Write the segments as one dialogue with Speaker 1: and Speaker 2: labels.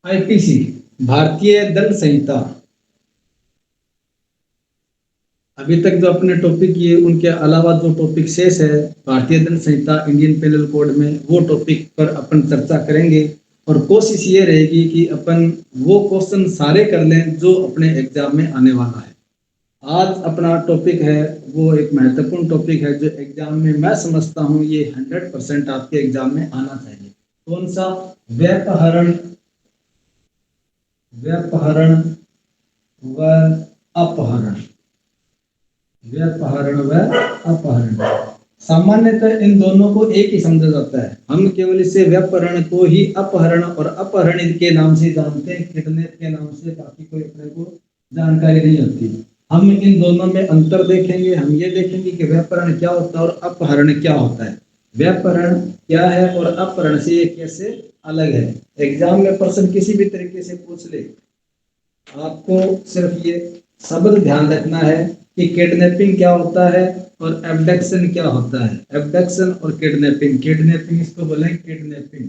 Speaker 1: IPC, भारतीय दंड संहिता। अभी तक जो अपने टॉपिक किए उनके अलावा जो टॉपिक शेष है भारतीय दंड संहिता, इंडियन पेनल कोड में, वो टॉपिक पर अपन चर्चा करेंगे। और कोशिश ये रहेगी कि अपन वो क्वेश्चन सारे कर लें जो अपने एग्जाम में आने वाला है। आज अपना टॉपिक है वो एक महत्वपूर्ण टॉपिक है जो एग्जाम में मैं समझता हूँ ये 100% आपके एग्जाम में आना चाहिए। कौन सा? व्यपहरण, व्यपहरण व अपहरण, व्यपहरण व अपहरण। सामान्यतः इन दोनों को एक ही समझा जाता है। हम केवल इसे व्यपहरण को ही अपहरण और अपहरण के नाम से जानते हैं, किडनैप के नाम से, बाकी कोई अपने को जानकारी नहीं होती। हम इन दोनों में अंतर देखेंगे। हम ये देखेंगे कि व्यपहरण क्या होता है और अपहरण क्या होता है, व्यपहरण क्या है और अपहरण से ये कैसे अलग है। एग्जाम में प्रश्न किसी भी तरीके से पूछ ले, आपको सिर्फ ये शब्द ध्यान रखना है कि किडनैपिंग क्या होता है और एब्डक्शन क्या होता है। एब्डक्शन और किडनैपिंग, किडनैपिंग इसको बोले किडनैपिंग।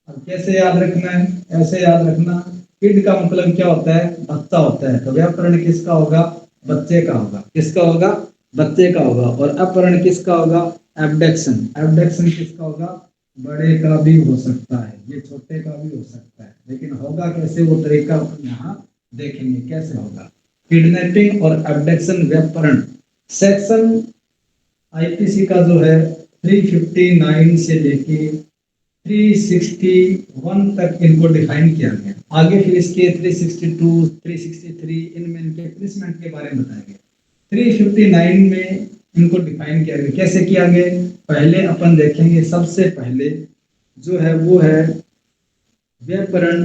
Speaker 1: अब कैसे याद रखना है? ऐसे याद रखना, किड का मतलब क्या होता है? बच्चा होता है। तो व्यापरण किसका होगा? बच्चे का होगा। किसका होगा? बच्चे का होगा। और अपहरण किसका होगा? एब्डक्शन। एब्डक्शन किसका होगा? बड़े का भी हो सकता है, ये छोटे का भी हो सकता है, लेकिन होगा कैसे वो तरीका अपन यहाँ देखेंगे कैसे होगा। किडनैपिंग और एब्डक्शन, व्यापरण। सेक्शन आईपीसी का जो है 359 से लेके 361 तक इनको डिफाइन किया गया। आगे फिर इसके 362, 363 इनमें इनके पनिशमेंट के बारे में बताया गया। 359 में इनको डिफाइन किया गया। कैसे किया गया? पहले अपन देखेंगे, सबसे पहले जो है वो है व्यापरण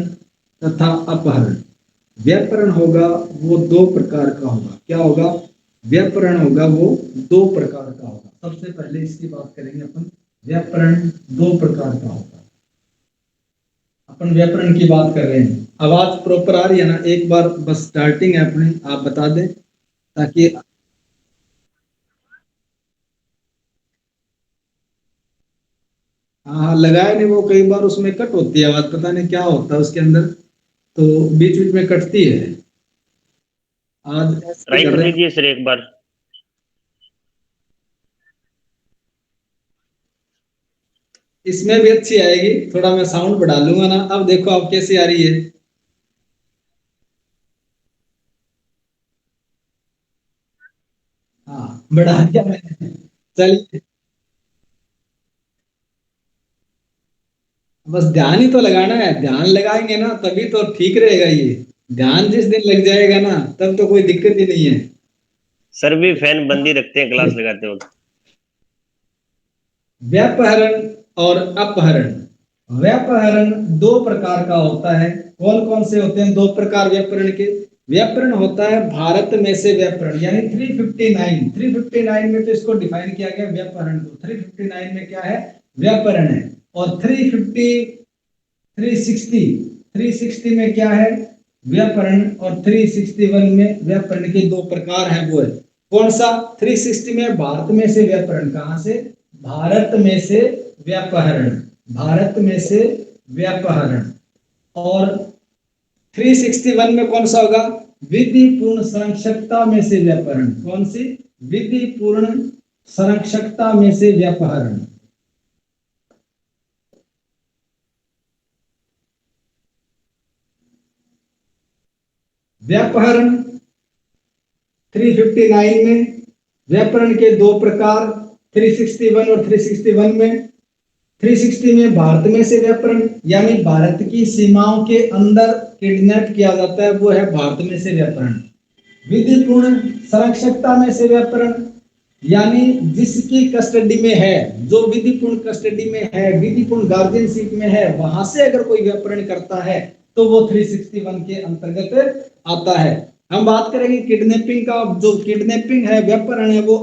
Speaker 1: तथा अपहरण। व्यापरण होगा वो दो प्रकार का होगा। क्या होगा? व्यापरण होगा वो दो प्रकार का होगा। सबसे पहले इसकी बात करेंगे अपन। व्यापरण दो प्रकार का होगा। अपन व्यापरण की बात कर रहे हैं। आवाज प्रॉपर आ रही है ना? एक बार बस स्टार्टिंग है अपनी, आप बता दें ताकि। हाँ, लगाए नहीं, वो कई बार उसमें कट होती है आवाज, पता नहीं क्या होता है उसके अंदर, तो बीच बीच में कटती है। आज ऐसे
Speaker 2: ट्राई
Speaker 1: कर
Speaker 2: कर
Speaker 1: रहे हैं।
Speaker 2: लीजिए सर एक बार।
Speaker 1: इसमें भी अच्छी आएगी, थोड़ा मैं साउंड बढ़ा लूंगा ना। अब देखो आप कैसी आ रही है। हाँ, बढ़ा दिया मैंने। चलिए, बस ध्यान ही तो लगाना है। ध्यान लगाएंगे ना तभी तो ठीक रहेगा ये। ध्यान जिस दिन लग जाएगा ना तब तो कोई दिक्कत ही नहीं है।
Speaker 2: सर भी फैन बंद ही रखते हैं क्लास लगाते वक्त।
Speaker 1: व्यापहरण और अपहरण। व्यापहरण दो प्रकार का होता है। कौन कौन से होते हैं दो प्रकार व्यापहरण के? व्यापहरण होता है भारत में से व्यापहरण, यानी 359 में तो इसको डिफाइन किया गया व्यापहरण को। 359 में क्या है? व्यापहरण है। और 360 में क्या है? व्यापहरण। और 361 में व्यापहरण के दो प्रकार हैं, वो है कौन सा? 360 में भारत में से व्यापहरण। कहां से? भारत में से व्यापहरण, भारत में से व्यापहरण। और 361 में कौन सा होगा? विधि पूर्ण संरक्षकता में से व्यापहरण। कौन सी? विधि पूर्ण संरक्षकता में से व्यापहरण। व्यापहरण 359 में, व्यापहरण के दो प्रकार 361 और 361 में। 360 में भारत में से व्यापहरण, यानी भारत की सीमाओं के अंदर किडनैप किया जाता है, वो है भारत में से व्यापहरण। विधिपूर्ण संरक्षकता में से व्यापहरण, यानी जिसकी कस्टडी में है, जो विधिपूर्ण कस्टडी में है, विधिपूर्ण गार्जियनशिप में है, वहां से अगर कोई व्यापहरण करता है तो वो 361 के अंतर्गत आता है। हम बात करेंगे किडनैपिंग का। जो किडनैपिंग है, व्यापहरण है, वो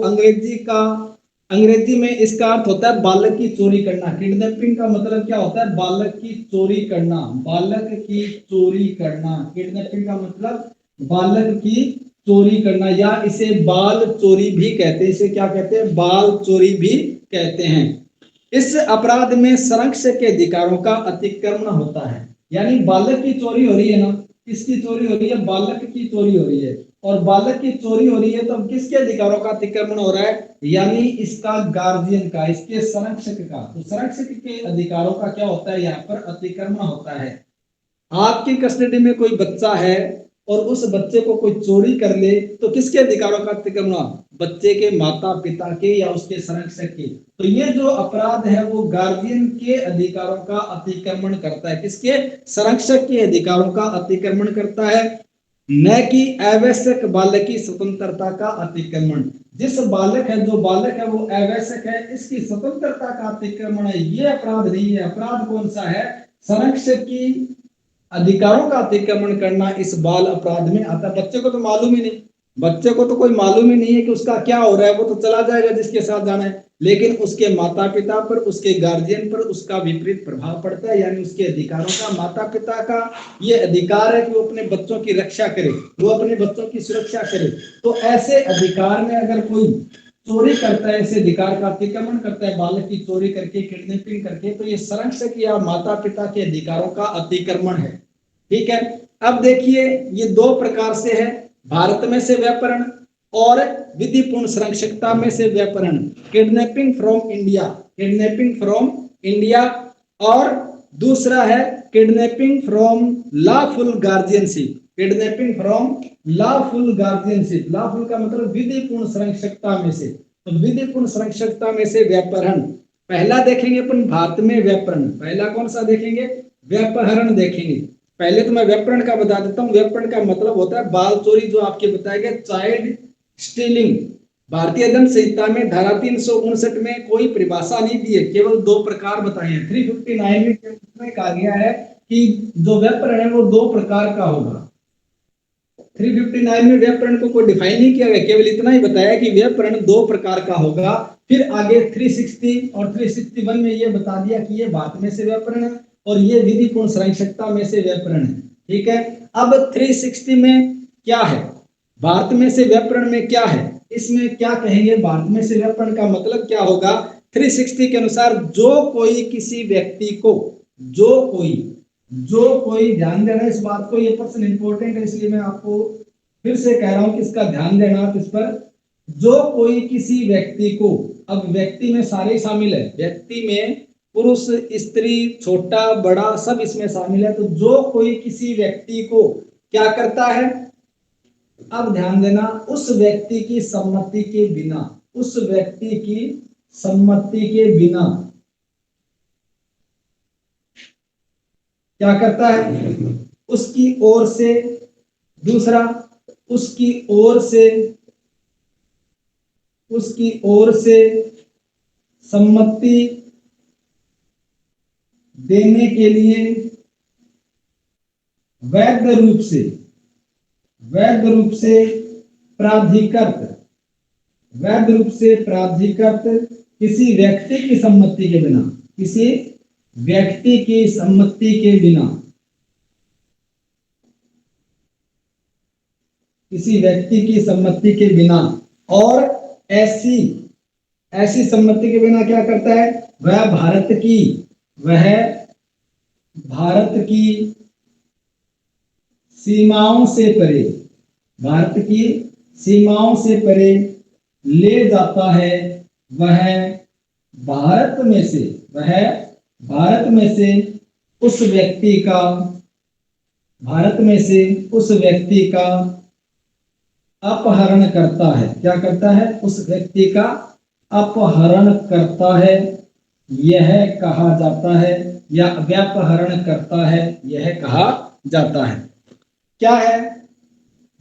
Speaker 1: अंग्रेजी में इसका अर्थ होता है बालक की चोरी करना। किडनैपिंग का मतलब क्या होता है? बालक की चोरी करना, बालक की चोरी करना। किडनैपिंग का मतलब बालक की चोरी करना, या इसे बाल चोरी भी कहते हैं। इसे क्या कहते हैं? बाल चोरी भी कहते हैं। इस अपराध में संरक्षक के अधिकारों का अतिक्रमण होता है, यानी बालक की चोरी हो रही है ना, किसकी चोरी हो रही है? बालक की चोरी हो रही है। और बालक की चोरी हो रही है तो अब किसके अधिकारों का अतिक्रमण हो रहा है? यानी इसका गार्जियन का, इसके संरक्षक का। तो संरक्षक के अधिकारों का क्या होता है? यहाँ पर अतिक्रमण होता है। आपकी कस्टडी में कोई बच्चा है और उस बच्चे को कोई चोरी कर ले तो किसके अधिकारों का अतिक्रमण? बच्चे के माता पिता के या उसके संरक्षक के। तो ये जो अपराध है वो गार्जियन के अधिकारों का अतिक्रमण करता है। किसके? संरक्षक के अधिकारों का अतिक्रमण करता है, न कि आवश्यक बालक की स्वतंत्रता का अतिक्रमण। जिस बालक है, जो बालक है वो आवश्यक है, इसकी स्वतंत्रता का अतिक्रमण है, ये अपराध नहीं है। अपराध कौन सा है? संरक्षक की अधिकारों का अतिक्रमण करना इस बाल अपराध में आता है। बच्चे को तो मालूम ही नहीं, बच्चे को तो कोई मालूम ही नहीं है कि उसका क्या हो रहा है, वो तो चला जाएगा जिसके साथ जाना है, लेकिन उसके माता पिता पर, उसके गार्जियन पर उसका विपरीत प्रभाव पड़ता है। यानी उसके अधिकारों का, माता पिता का ये अधिकार है कि वो अपने बच्चों की रक्षा करे, वो अपने बच्चों की सुरक्षा करे। तो ऐसे अधिकार में अगर कोई चोरी करता है, ऐसे अधिकार का अतिक्रमण करता है, बालक की चोरी करके, किडनैपिंग करके, तो ये संरक्षक या माता पिता के अधिकारों का अतिक्रमण है। ठीक है। अब देखिए ये दो प्रकार से है, भारत में से व्यापरण और विधिपूर्ण संरक्षकता में से व्यापरण। Kidnapping from India, kidnapping from India, और दूसरा है kidnapping from lawful guardianship, kidnapping from lawful guardianship. Lawful का मतलब विधिपूर्ण संरक्षकता में से। तो विधिपूर्ण संरक्षकता में से व्यापरण पहला देखेंगे अपन, भारत में व्यापरण। पहला कौन सा देखेंगे? व्यापहरण देखेंगे। पहले तो मैं व्यापरण का बता देता हूँ। व्यापरण का मतलब होता है बाल चोरी, जो आपके बताया गया चाइल्ड स्टीलिंग। भारतीय दंड संहिता में धारा 359 में कोई परिभाषा नहीं दी है, केवल दो प्रकार बताए हैं। 359 में कहा गया है कि जो व्यापरण है वो दो प्रकार का होगा। 359 में व्यापरण को कोई डिफाइन नहीं किया गया, केवल इतना ही बताया कि व्यापरण दो प्रकार का होगा। फिर आगे 360 और 361 में ये बता दिया कि ये भारत में से व्यापरण है और ये विधिपूर्ण संरक्षकता में से व्यापरण है। ठीक है। अब 360 में क्या है? भारत में से व्यापरण में क्या है? इसमें क्या कहेंगे? भारत में से व्यापरण का मतलब क्या होगा? 360 के अनुसार जो कोई किसी व्यक्ति को, जो कोई ध्यान देना इस बात को, ये पर्सन इंपॉर्टेंट है इसलिए मैं आपको फिर से कह रहा हूं कि इसका ध्यान देना आप इस पर। जो कोई किसी व्यक्ति को, अब व्यक्ति में सारे शामिल है, व्यक्ति में पुरुष स्त्री छोटा बड़ा सब इसमें शामिल है। तो जो कोई किसी व्यक्ति को क्या करता है? अब ध्यान देना, उस व्यक्ति की सम्मति के बिना, उस व्यक्ति की सम्मति के बिना क्या करता है? उसकी ओर से, दूसरा उसकी ओर से सम्मति देने के लिए वैध रूप से प्राधिकृत किसी व्यक्ति की सम्मति के बिना, किसी व्यक्ति की सम्मति के बिना, किसी व्यक्ति की सम्मति के बिना, और ऐसी सम्मति के बिना क्या करता है? वह भारत की सीमाओं से परे, भारत की सीमाओं से परे ले जाता है। वह भारत में से उस व्यक्ति का अपहरण करता है। क्या करता है? उस व्यक्ति का अपहरण करता है, यह कहा जाता है, या व्यापहरण करता है, यह कहा जाता है। क्या है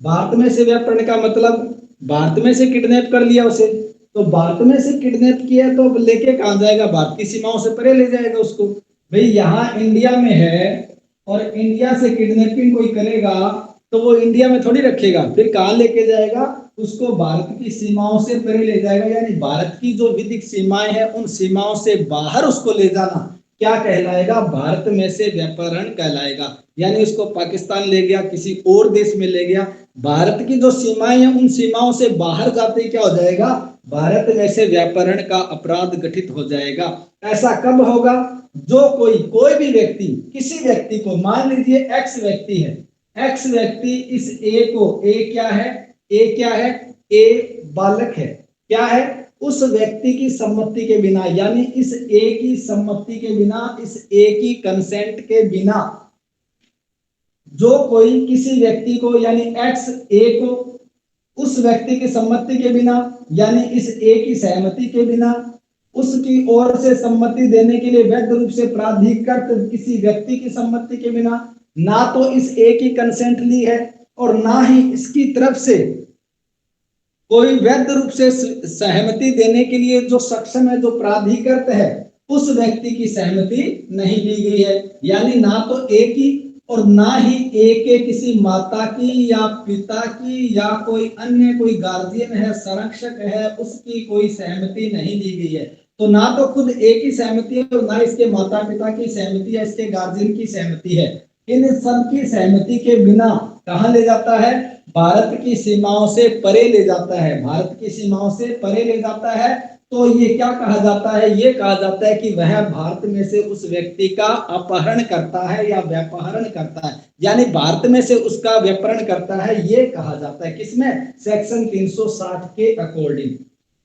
Speaker 1: भारत में से व्यापहरण का मतलब? भारत में से किडनैप कर लिया उसे, तो भारत में से किडनैप किया तो अब लेके कहां जाएगा? भारत की सीमाओं से परे ले जाएगा उसको। भाई यहाँ इंडिया में है और इंडिया से किडनैपिंग कोई करेगा तो वो इंडिया में थोड़ी रखेगा, फिर कहां लेके जाएगा? उसको भारत की सीमाओं से परे ले जाएगा। यानी भारत की जो विधिक सीमाएं हैं उन सीमाओं से बाहर उसको ले जाना क्या कहलाएगा? भारत में से व्यापहरण कहलाएगा। यानी उसको पाकिस्तान ले गया, किसी और देश में ले गया, भारत की जो सीमाएं हैं उन सीमाओं से बाहर जाते ही क्या हो जाएगा? भारत में से व्यापहरण का अपराध गठित हो जाएगा। ऐसा कब होगा? जो कोई भी व्यक्ति किसी व्यक्ति को, मान लीजिए एक्स व्यक्ति है, एक्स व्यक्ति इस ए को, ए क्या है, ए बालक है, क्या है, उस व्यक्ति की सम्मति के बिना, यानी इस ए की सम्मति के बिना, इस ए की कंसेंट के बिना, जो कोई किसी व्यक्ति को, यानी एक्स ए को उस व्यक्ति की सम्मति के बिना, यानी इस ए की सहमति के बिना, उसकी ओर से सम्मति देने के लिए वैध रूप से प्राधिकृत किसी व्यक्ति की सम्मति के बिना, ना तो इस ए की कंसेंट ली है और ना ही इसकी तरफ से कोई वैध रूप से सहमति देने के लिए जो सक्षम है, जो प्राधिकृत है, उस व्यक्ति की सहमति नहीं ली गई है। यानी ना तो ए की और ना ही ए के किसी माता की या पिता की या कोई अन्य कोई गार्जियन है, संरक्षक है, उसकी कोई सहमति नहीं ली गई है। तो ना तो खुद ए की सहमति है और ना इसके माता पिता की सहमति है, इसके गार्जियन की सहमति है। इन सब की सहमति के बिना कहां ले जाता है? भारत की सीमाओं से परे ले जाता है, भारत की सीमाओं से परे ले जाता है। तो ये क्या कहा जाता है? ये कहा जाता है कि वह भारत में से उस व्यक्ति का अपहरण करता है या व्यापहरण करता है, यानी भारत में से उसका व्यापहरण करता है, ये कहा जाता है। किसमें? सेक्शन 360 के अकॉर्डिंग।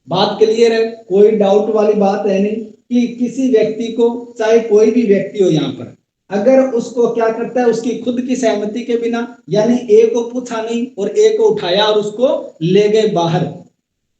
Speaker 1: बात क्लियर है? कोई डाउट वाली बात है नहीं कि किसी व्यक्ति को, चाहे कोई भी व्यक्ति हो यहाँ पर, अगर उसको क्या करता है, उसकी खुद की सहमति के बिना, यानी ए को पूछा नहीं और ए को उठाया और उसको ले गए बाहर,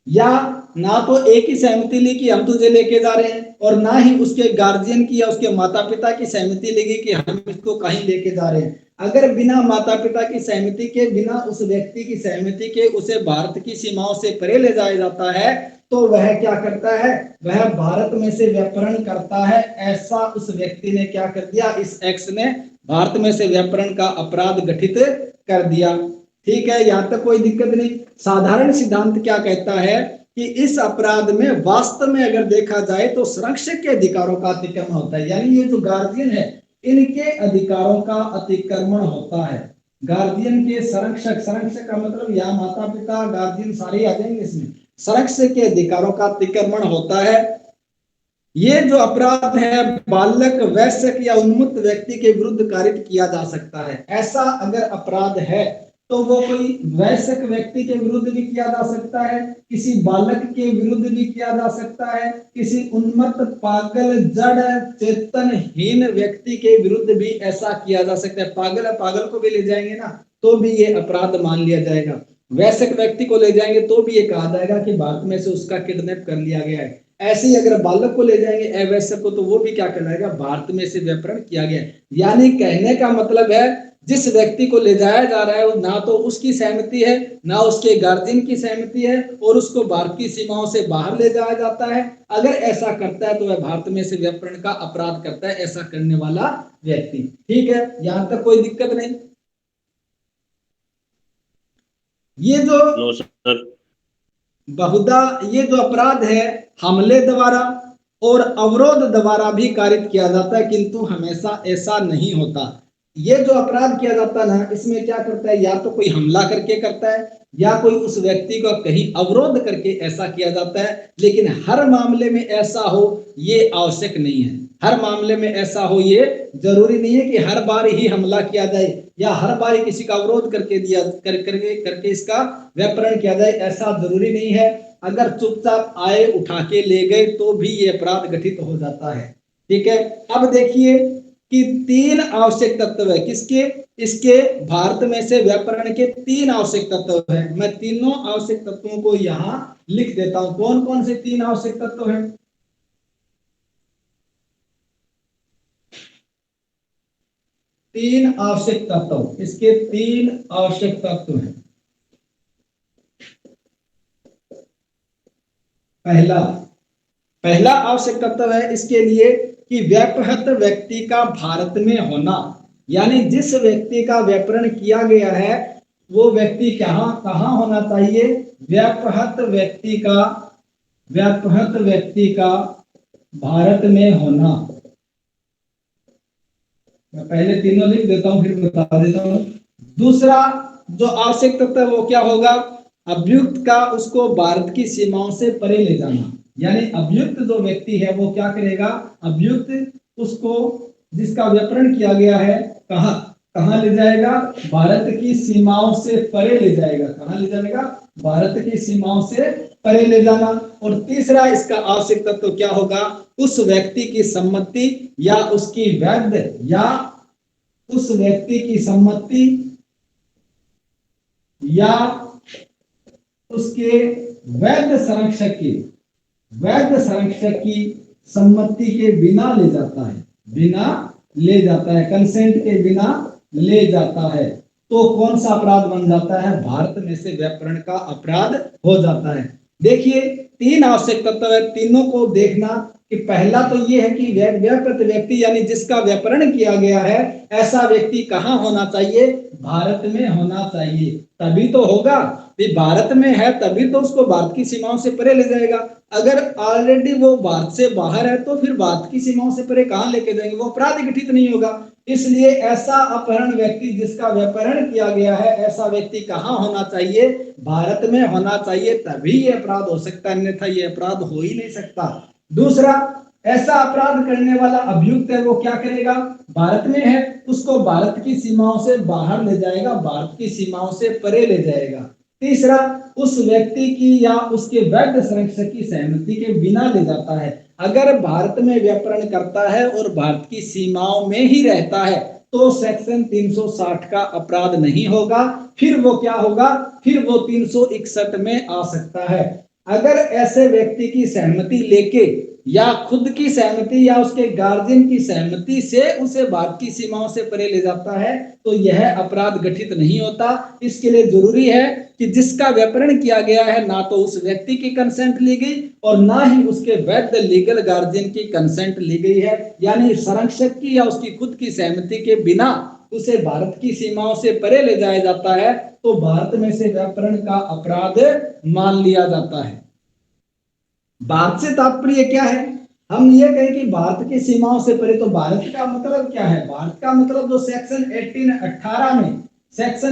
Speaker 1: या ना तो ए की सहमति ली कि हम तुझे लेके जा रहे हैं और ना ही उसके गार्जियन की या उसके माता पिता की सहमति लेगी कि हम इसको कहीं लेके जा रहे हैं। अगर बिना माता पिता की सहमति के, बिना उस व्यक्ति की सहमति के उसे भारत की सीमाओं से परे ले जाया जाता है, तो वह क्या करता है? वह भारत में से व्यापहरण करता है। ऐसा उस व्यक्ति ने क्या कर दिया? इस एक्स ने भारत में से व्यापहरण का अपराध गठित कर दिया। ठीक है, यहां तक कोई दिक्कत नहीं। साधारण सिद्धांत क्या कहता है कि इस अपराध में वास्तव में अगर देखा जाए तो संरक्षक के अधिकारों का अतिक्रमण होता है, यानी ये जो गार्जियन है इनके अधिकारों का अतिक्रमण होता है। गार्जियन के संरक्षक, संरक्षक का मतलब यहाँ माता पिता गार्जियन सारे आ जाएंगे इसमें, संरक्षक के अधिकारों का अतिक्रमण होता है। ये जो अपराध है बालक, वयस्क या उन्मत्त व्यक्ति के विरुद्ध कारित किया जा सकता है। ऐसा अगर अपराध है तो वो कोई वयस्क व्यक्ति के विरुद्ध भी किया जा सकता है, किसी बालक के विरुद्ध भी किया जा सकता है, किसी उन्मत्त, पागल, जड़, चेतनहीन व्यक्ति के विरुद्ध भी ऐसा किया जा सकता है। पागल है, पागल को भी ले जाएंगे ना तो भी ये अपराध मान लिया जाएगा। वयस्क व्यक्ति को ले जाएंगे तो भी ये कहा जाएगा कि भारत में से उसका किडनैप कर लिया गया है। ऐसे ही अगर बालक को ले जाएंगे, अवयस्क को, तो वो भी क्या कहलाएगा? भारत में से व्यापहरण किया गया है। यानी कहने का मतलब है जिस व्यक्ति को ले जाया जा रहा है ना तो उसकी सहमति है, ना उसके गार्जियन की सहमति है, और उसको भारत की सीमाओं से बाहर ले जाया जाता है। अगर ऐसा करता है तो वह भारत में से व्यापहरण का अपराध करता है, ऐसा करने वाला व्यक्ति। ठीक है, यहां तक कोई दिक्कत नहीं। ये जो बहुधा ये जो अपराध है हमले द्वारा और अवरोध द्वारा भी कारित किया जाता है, किंतु हमेशा ऐसा नहीं होता। ये जो अपराध किया जाता है ना, इसमें क्या करता है? या तो कोई हमला करके करता है या कोई उस व्यक्ति को कहीं अवरोध करके ऐसा किया जाता है। लेकिन हर मामले में ऐसा हो ये आवश्यक नहीं है, हर मामले में ऐसा हो ये जरूरी नहीं है कि हर बार ही हमला किया जाए या हर बार किसी का अवरोध करके करके इसका व्यापहरण किया जाए, ऐसा जरूरी नहीं है। अगर चुपचाप आए, उठा के ले गए तो भी ये अपराध गठित हो जाता है। ठीक है, अब देखिए कि 3 आवश्यक तत्व है किसके? इसके भारत में से व्यापहरण के 3 आवश्यक तत्व है। मैं तीनों आवश्यक तत्वों को यहां लिख देता हूं। कौन कौन से 3 आवश्यक तत्व हैं? तीन आवश्यक तत्व, इसके 3 आवश्यक तत्व हैं। पहला आवश्यक तत्व है इसके लिए कि व्यापहत व्यक्ति का भारत में होना, यानी जिस व्यक्ति का व्यापहरण किया गया है वो व्यक्ति कहां होना चाहिए? व्यापहत व्यक्ति का भारत में होना। मैं पहले तीनों लिख देता हूं फिर बता देता हूं। दूसरा जो आवश्यक तत्व है वो क्या होगा? अभियुक्त का उसको भारत की सीमाओं से परे ले जाना, यानी अभियुक्त जो व्यक्ति है वो क्या करेगा? अभियुक्त उसको जिसका व्यापरण किया गया है कहाँ कहाँ ले जाएगा, भारत की सीमाओं से परे ले जाएगा। कहाँ ले जाएगा, भारत की सीमाओं से परे ले जाना। और तीसरा इसका आवश्यक तत्व क्या होगा, उस व्यक्ति की सम्मति या उसकी वैध या उस व्यक्ति की सम्मति या उसके वैध संरक्षक की सम्मति के बिना ले जाता है, कंसेंट के बिना ले जाता है, तो कौन सा अपराध बन जाता है, भारत में से व्यापरण का अपराध हो जाता है। देखिए 3 आवश्यक तत्व है, तीनों को देखना कि पहला तो ये है कि व्याकृत व्यक्ति यानी जिसका व्यापरण किया गया है ऐसा व्यक्ति कहाँ होना चाहिए, भारत में होना चाहिए, तभी तो होगा। भारत में है तभी तो उसको भारत की सीमाओं से परे ले जाएगा। अगर ऑलरेडी वो भारत से बाहर है तो फिर भारत की सीमाओं से परे कहाँ लेके जाएंगे, वो अपराध घटित नहीं होगा। इसलिए ऐसा अपहरण व्यक्ति जिसका व्यापरण किया गया है ऐसा व्यक्ति कहाँ होना चाहिए, भारत में होना चाहिए, तभी ये अपराध हो सकता है, अन्यथा ये अपराध हो ही नहीं सकता। दूसरा, ऐसा अपराध करने वाला अभियुक्त है वो क्या करेगा, भारत में है उसको भारत की सीमाओं से बाहर ले जाएगा, भारत की सीमाओं से परे ले जाएगा। तीसरा, उस व्यक्ति की या उसके वैध संरक्षक की सहमति के बिना ले जाता है। अगर भारत में व्यापरण करता है और भारत की सीमाओं में ही रहता है तो सेक्शन 360 का अपराध नहीं होगा, फिर वो क्या होगा, फिर वो 361 में आ सकता है। अगर ऐसे व्यक्ति की सहमति लेके या खुद की सहमति या उसके गार्जियन की सहमति से उसे भारत की सीमाओं से परे ले जाता है तो यह अपराध गठित नहीं होता। इसके लिए जरूरी है कि जिसका व्यापरण किया गया है ना तो उस व्यक्ति की कंसेंट ली गई और ना ही उसके वैध लीगल गार्जियन की कंसेंट ली गई है, यानी संरक्षक की या उसकी खुद की सहमति के बिना उसे भारत की सीमाओं से परे ले जाया जाता है तो भारत में से व्यापरण का अपराध मान लिया जाता है। भारत से तात्पर्य क्या है, हम ये कहें कि भारत की सीमाओं से परे, तो भारत का मतलब क्या है, भारत का मतलब जो सेक्शन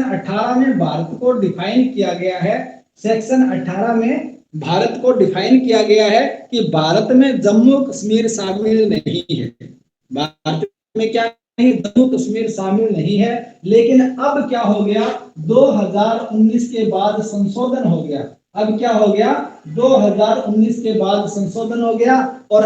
Speaker 1: 18 में भारत को डिफाइन किया गया है, सेक्शन 18 में भारत को डिफाइन किया गया है कि भारत में जम्मू कश्मीर शामिल नहीं है, भारत में क्या नहीं, जम्मू कश्मीर शामिल नहीं है। लेकिन अब क्या हो गया, 2019 के बाद संशोधन हो गया, अब क्या हो गया, 2019 के बाद संशोधन हो गया और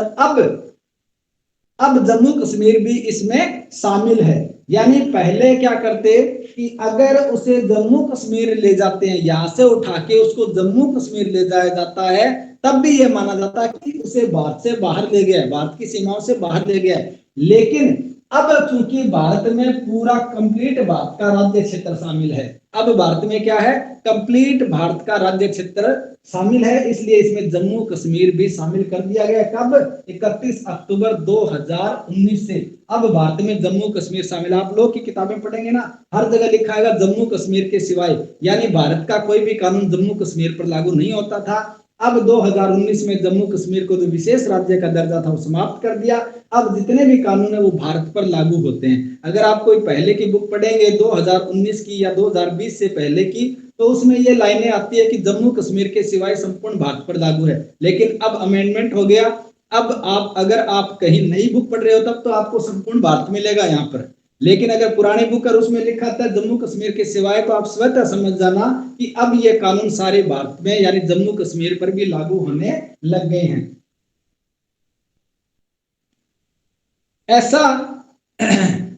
Speaker 1: अब जम्मू कश्मीर भी इसमें शामिल है। यानी पहले क्या करते कि अगर उसे जम्मू कश्मीर ले जाते हैं, यहां से उठा के उसको जम्मू कश्मीर ले जाया जाता है, तब भी यह माना जाता है कि उसे भारत से बाहर ले गया है, भारत की सीमाओं से बाहर ले गया है। लेकिन अब चूंकि भारत में पूरा कंप्लीट भारत का राज्य क्षेत्र शामिल है, अब भारत में क्या है, कंप्लीट भारत का राज्य क्षेत्र शामिल है, इसलिए इसमें जम्मू कश्मीर भी शामिल कर दिया गया। कब, 31 अक्टूबर 2019 से अब भारत में जम्मू कश्मीर शामिल। आप लोग की किताबें पढ़ेंगे ना, हर जगह लिखा है जम्मू कश्मीर के सिवाय, यानी भारत का कोई भी कानून जम्मू कश्मीर पर लागू नहीं होता था। अब 2019 में जम्मू कश्मीर को जो विशेष राज्य का दर्जा था वो समाप्त कर दिया, अब जितने भी कानून है वो भारत पर लागू होते हैं। अगर आप कोई पहले की बुक पढ़ेंगे 2019 की या 2020 से पहले की, तो उसमें ये लाइनें आती है कि जम्मू कश्मीर के सिवाय संपूर्ण भारत पर लागू है। लेकिन अब अमेंडमेंट हो गया, अब आप अगर आप कहीं नई बुक पढ़ रहे हो तब तो आपको संपूर्ण भारत मिलेगा यहाँ पर, लेकिन अगर पुरानी बुक और उसमें लिखा था जम्मू कश्मीर के सिवाय, तो आप स्वतः समझ जाना कि अब ये कानून सारे भारत में यानी जम्मू कश्मीर पर भी लागू होने लग गए हैं।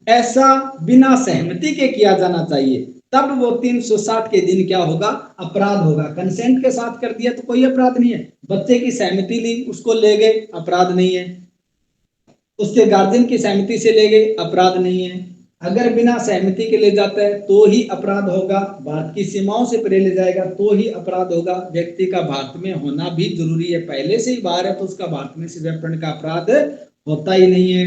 Speaker 1: ऐसा बिना सहमति के किया जाना चाहिए, तब वो 360 के दिन क्या होगा, अपराध होगा। कंसेंट के साथ कर दिया तो कोई अपराध नहीं है, बच्चे की सहमति ली उसको ले गए, अपराध नहीं है, उसके गार्जियन की सहमति से ले गए, अपराध नहीं है। अगर बिना सहमति के ले जाता है तो ही अपराध होगा, भारत की सीमाओं से परे ले जाएगा तो ही अपराध होगा। व्यक्ति का भारत में होना भी जरूरी है, पहले से ही बाहर है तो उसका भारत में से व्यापरण का अपराध होता ही नहीं है।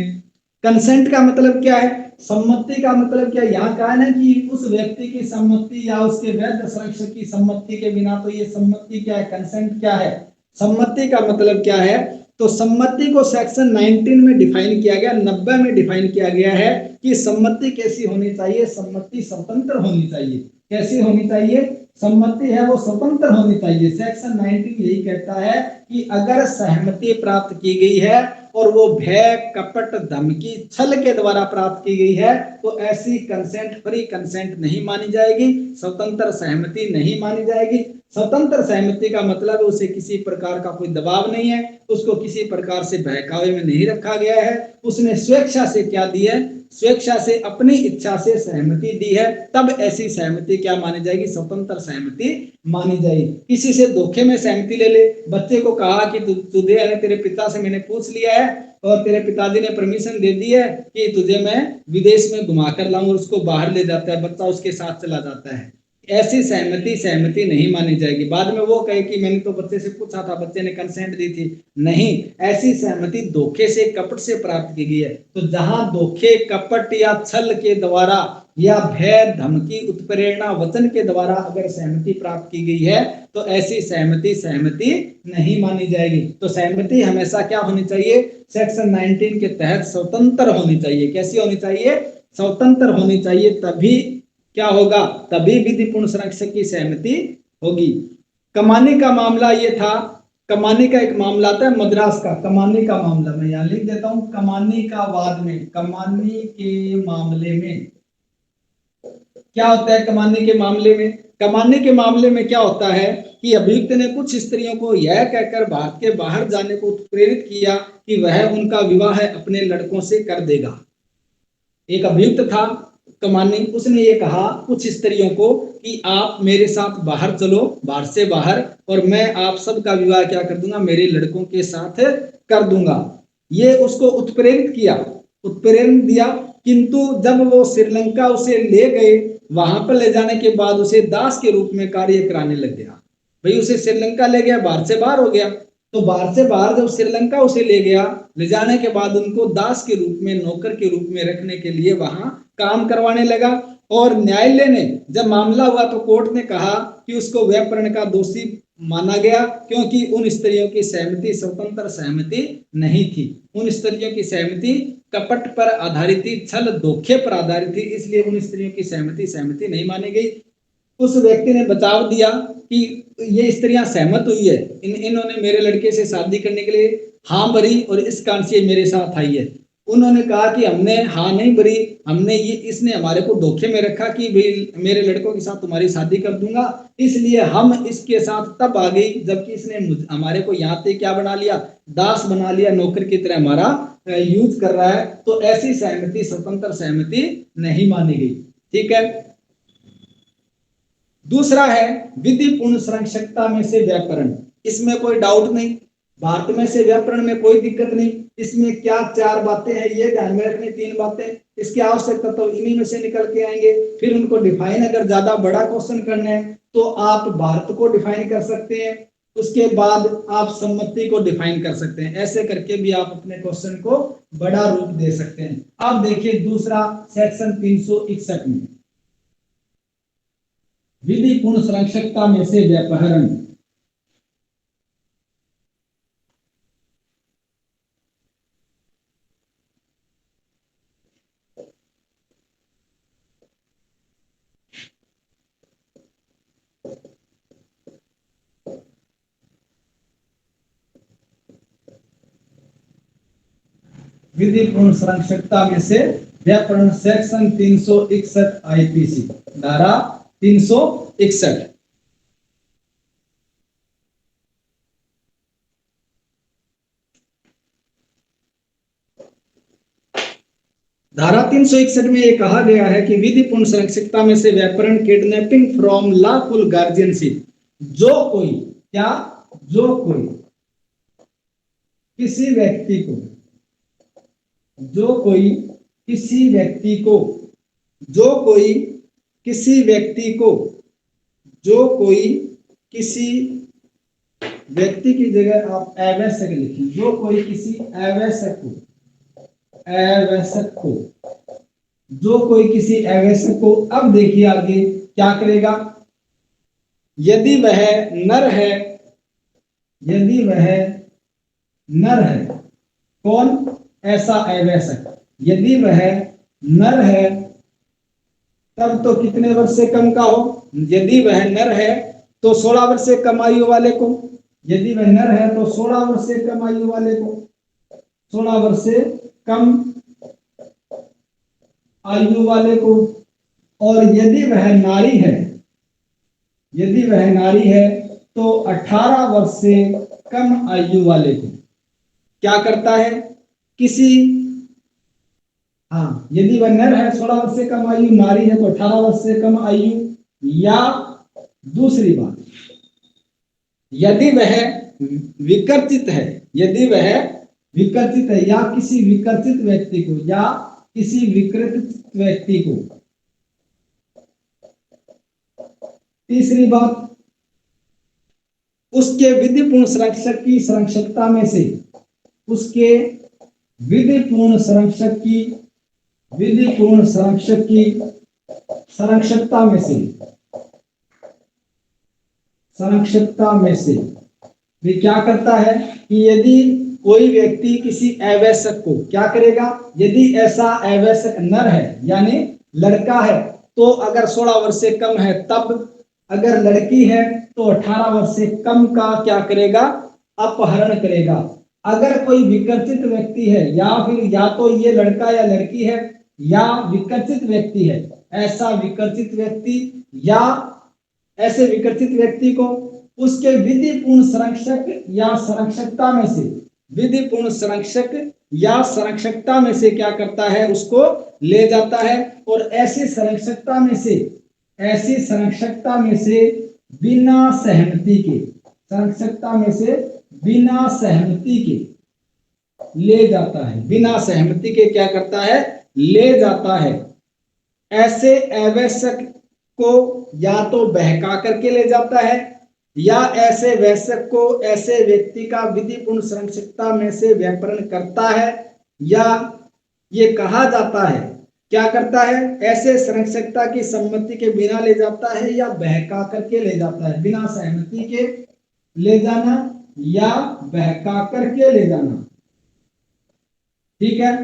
Speaker 1: कंसेंट का मतलब क्या है, सम्मति का मतलब क्या, यहाँ कहा है कि उस व्यक्ति की सम्मति या उसके वैध संरक्षक की सम्मति के बिना, तो ये सम्मति क्या है, कंसेंट क्या है। सम्मति का मतलब क्या है, तो सम्मति को सेक्शन 19 में डिफाइन किया गया, 90 में डिफाइन किया गया है कि सम्मति कैसी होनी चाहिए, सम्मति स्वतंत्र होनी चाहिए। कैसी होनी चाहिए? सम्मति है वो स्वतंत्र होनी चाहिए। सेक्शन 19 यही कहता है कि अगर सहमति प्राप्त की गई है और वो भय, कपट, धमकी, छल के द्वारा प्राप्त की गई है तो ऐसी कंसेंट फ्री कंसेंट नहीं मानी जाएगी, स्वतंत्र सहमति नहीं मानी जाएगी। स्वतंत्र सहमति का मतलब है उसे किसी प्रकार का कोई दबाव नहीं है, उसको किसी प्रकार से बहकावे में नहीं रखा गया है, उसने स्वेच्छा से क्या दी है, स्वेच्छा से अपनी इच्छा से सहमति दी है, तब ऐसी सहमति क्या मानी जाएगी? स्वतंत्र सहमति मानी जाएगी। किसी से धोखे में सहमति ले ले, बच्चे को कहा कि तुझे तेरे पिता से मैंने पूछ लिया है और तेरे पिताजी ने परमिशन दे दी है कि तुझे मैं विदेश में घुमा कर लाऊं, और उसको बाहर ले जाता है, बच्चा उसके साथ चला जाता है। ऐसी सहमति नहीं मानी जाएगी। बाद में वो कहे कि मैंने तो बच्चे से पूछा था, बच्चे ने कंसेंट दी थी। नहीं, ऐसी सहमति धोखे से, कपट से प्राप्त की गई है। तो जहां धोखे, कपट या छल के द्वारा या भय, धमकी, उत्प्रेरणा, वचन के द्वारा अगर सहमति प्राप्त की गई है तो ऐसी सहमति नहीं मानी जाएगी। तो सहमति हमेशा क्या होनी चाहिए? सेक्शन 19 के तहत स्वतंत्र होनी चाहिए। कैसी होनी चाहिए? स्वतंत्र होनी चाहिए। तभी क्या होगा? तभी विधिपूर्ण संरक्षक की सहमति होगी। कमानी का मामला ये था। कमानी का एक मामला था मद्रास का, कमानी का मामला मैं यहां लिख देता हूं। कमानी का वाद में, कमानी के मामले में क्या होता है? कमानी के मामले में, कमानी के मामले में क्या होता है कि अभियुक्त ने कुछ स्त्रियों को यह कहकर भारत के बाहर जाने को प्रेरित किया कि वह उनका विवाह अपने लड़कों से कर देगा। एक अभियुक्त था कमानी, उसने ये कहा कुछ स्त्रियों को कि आप मेरे साथ बाहर चलो, बाहर से बाहर, और मैं आप सबका विवाह क्या कर दूंगा? मेरे लड़कों के साथ कर दूंगा। ये उसको उत्प्रेरित किया, उत्प्रेरण दिया। किंतु जब वो श्रीलंका उसे ले गए, वहां पर ले जाने के बाद उसे दास के रूप में कार्य कराने लग गया। भाई उसे श्रीलंका ले गया, बाहर से बाहर हो गया, तो बाहर से बाहर जब श्रीलंका उसे ले गया, ले जाने के बाद उनको दास के रूप में, नौकर के रूप में रखने के लिए वहां काम करवाने लगा। और न्यायालय ने जब मामला हुआ तो कोर्ट ने कहा कि उसको व्यापरण का दोषी माना गया, क्योंकि उन स्त्रियों की सहमति स्वतंत्र सहमति नहीं थी। उन स्त्रियों की सहमति कपट पर आधारित थी, छल, धोखे पर आधारित थी, इसलिए उन स्त्रियों की सहमति नहीं मानी गई। उस व्यक्ति ने बचाव दिया कि ये स्त्रियां सहमत हुई है, इन्होंने मेरे लड़के से शादी करने के लिए हाँ भरी और इस कारण से मेरे साथ आई है। उन्होंने कहा कि हमने हाँ नहीं भरी, हमने ये, इसने हमारे को धोखे में रखा कि भाई मेरे लड़कों के साथ तुम्हारी शादी कर दूंगा, इसलिए हम इसके साथ तब आ गई जबकि इसने हमारे को यहाँ पे क्या बना लिया? दास बना लिया, नौकर की तरह हमारा यूज कर रहा है। तो ऐसी सहमति स्वतंत्र सहमति नहीं मानी गई। ठीक है। दूसरा है विधिपूर्ण संरक्षकता में से व्याकरण। इसमें कोई डाउट नहीं, भारत में से व्याकरण में कोई दिक्कत नहीं। इसमें क्या 4 बातें हैं ये ध्यान में रखनी, 3 बातें। इसकी आवश्यकता तो इन्हीं में से निकल के आएंगे। फिर उनको डिफाइन, अगर ज्यादा बड़ा क्वेश्चन करना है तो आप भारत को डिफाइन कर सकते हैं, उसके बाद आप सम्मति को डिफाइन कर सकते हैं। ऐसे करके भी आप अपने क्वेश्चन को बड़ा रूप दे सकते हैं। अब देखिए दूसरा सेक्शन 361 में विधिपूर्ण संरक्षकता में से व्यापहरण। विधिपूर्ण संरक्षकता में से व्याकरण, सेक्शन 361 आईपीसी, धारा 361। धारा 361 में यह कहा गया है कि विधिपूर्ण संरक्षकता में से व्याकरण, किडनैपिंग फ्रॉम लॉफुल गार्जियनशिप। जो कोई क्या, जो कोई किसी व्यक्ति को, जो कोई किसी व्यक्ति को, जो कोई किसी व्यक्ति को, जो कोई किसी व्यक्ति की जगह आप आवश्यक लिखें, जो कोई किसी आवश्यक को, आवश्यक को, जो कोई किसी आवश्यक को। अब देखिए आगे क्या करेगा? यदि वह नर है, यदि वह नर है। कौन? ऐसा अवयस्क। यदि वह नर है तब तो कितने वर्ष से कम का हो? यदि वह नर है तो 16 वर्ष से कम आयु वाले को, यदि वह नर है तो 16 वर्ष से कम आयु वाले को, 16 वर्ष से कम आयु वाले को। और यदि वह नारी है, यदि वह नारी है तो 18 वर्ष से कम आयु वाले को क्या करता है? किसी, हाँ, यदि वह नर है 16 वर्ष से कम आयु, नारी है तो 18 वर्ष से कम आयु, या दूसरी बात, यदि वह विकर्तित है, यदि वह विकर्तित है या किसी विकर्तित व्यक्ति को, या किसी विकृत व्यक्ति को। तीसरी बात, उसके विधिपूर्ण संरक्षक की संरक्षकता में से, उसके विधिपूर्ण संरक्षक की, विधिपूर्ण संरक्षक की संरक्षकता में से, संरक्षकता में से भी क्या करता है कि यदि कोई व्यक्ति किसी अवयस्क को क्या करेगा? यदि ऐसा अवयस्क नर है यानी लड़का है तो अगर 16 वर्ष से कम है तब, अगर लड़की है तो 18 वर्ष से कम का क्या करेगा? अपहरण करेगा। अगर कोई विकर्तित व्यक्ति है, या फिर या तो ये लड़का या लड़की है या विकर्तित व्यक्ति है, ऐसा विकर्तित व्यक्ति या ऐसे विकर्तित व्यक्ति को उसके विधिपूर्ण संरक्षक या संरक्षकता में से, विधिपूर्ण संरक्षक या संरक्षकता में से क्या करता है? उसको ले जाता है। और ऐसी संरक्षकता में से, ऐसी संरक्षकता में से बिना सहमति के, संरक्षकता में से बिना सहमति के ले जाता है, बिना सहमति के क्या करता है? ले जाता है। ऐसे अवयस्क को या तो बहका करके ले जाता है, या ऐसे वयस्क को ऐसे व्यक्ति का विधिपूर्ण संरक्षकता में से व्यापरण करता है, या ये कहा जाता है क्या करता है? ऐसे संरक्षकता की सम्मति के बिना ले जाता है या बहका करके ले जाता है। बिना सहमति के ले जाना या बहका करके ले जाना। ठीक है,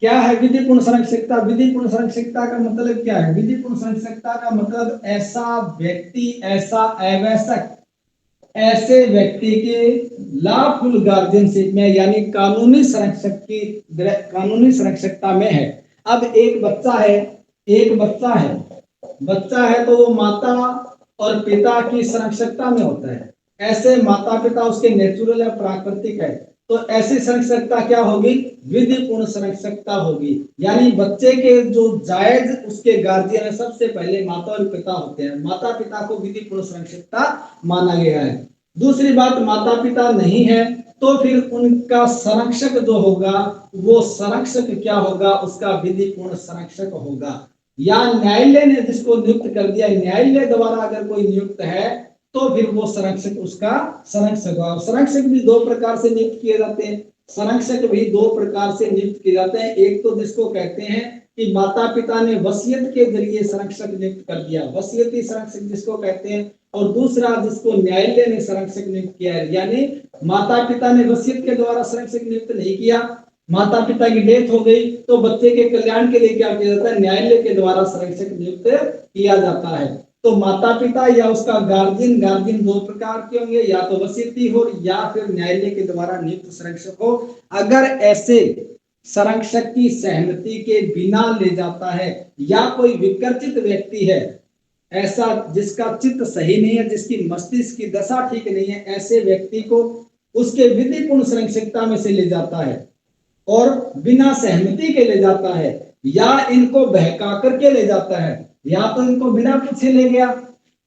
Speaker 1: क्या है विधिपूर्ण संरक्षकता? विधिपूर्ण संरक्षकता का मतलब क्या है? विधिपूर्ण संरक्षकता का मतलब ऐसा व्यक्ति, ऐसा अवयस्क ऐसे व्यक्ति के लॉफुल गार्जियनशिप में यानी कानूनी संरक्षक की, कानूनी संरक्षकता में है। अब एक बच्चा है, एक बच्चा है, बच्चा है तो वो माता और पिता की संरक्षकता में होता है। ऐसे माता पिता उसके नेचुरल या प्राकृतिक है, तो ऐसी संरक्षकता क्या होगी? विधिपूर्ण संरक्षकता होगी। यानी बच्चे के जो जायज उसके गार्जियन है, सबसे पहले माता और पिता होते हैं। माता पिता को विधिपूर्ण संरक्षकता माना गया है। दूसरी बात, माता पिता नहीं है तो फिर उनका संरक्षक जो होगा वो संरक्षक क्या होगा? उसका विधिपूर्ण संरक्षक होगा। या न्यायालय ने जिसको नियुक्त कर दिया, न्यायालय द्वारा अगर कोई नियुक्त है तो फिर वो संरक्षक उसका संरक्षक होगा। संरक्षक भी दो प्रकार से नियुक्त किए जाते हैं, संरक्षक भी दो प्रकार से नियुक्त किए जाते हैं। एक तो जिसको कहते हैं कि माता पिता ने वसीयत के जरिए संरक्षक नियुक्त कर दिया, वसीयती संरक्षक जिसको कहते हैं। और दूसरा जिसको न्यायालय ने संरक्षक नियुक्त किया है, यानी माता पिता ने वसीयत के द्वारा संरक्षक नियुक्त नहीं किया, माता पिता की डेथ हो गई तो बच्चे के कल्याण के लिए क्या किया जाता है? न्यायालय के द्वारा संरक्षक नियुक्त किया जाता है। तो माता पिता या उसका गार्जियन, गार्जियन दो प्रकार के होंगे, या तो वसीयती हो या फिर न्यायालय के द्वारा नियुक्त संरक्षक हो। अगर ऐसे संरक्षक की सहमति के बिना ले जाता है, या कोई विकर्तित व्यक्ति है ऐसा जिसका चित्त सही नहीं है, जिसकी मस्तिष्क की दशा ठीक नहीं है, ऐसे व्यक्ति को उसके विधिपूर्ण संरक्षकता में से ले जाता है और बिना सहमति के ले जाता है, या इनको बहका करके ले जाता है, या तो इनको बिना पूछे ले गया,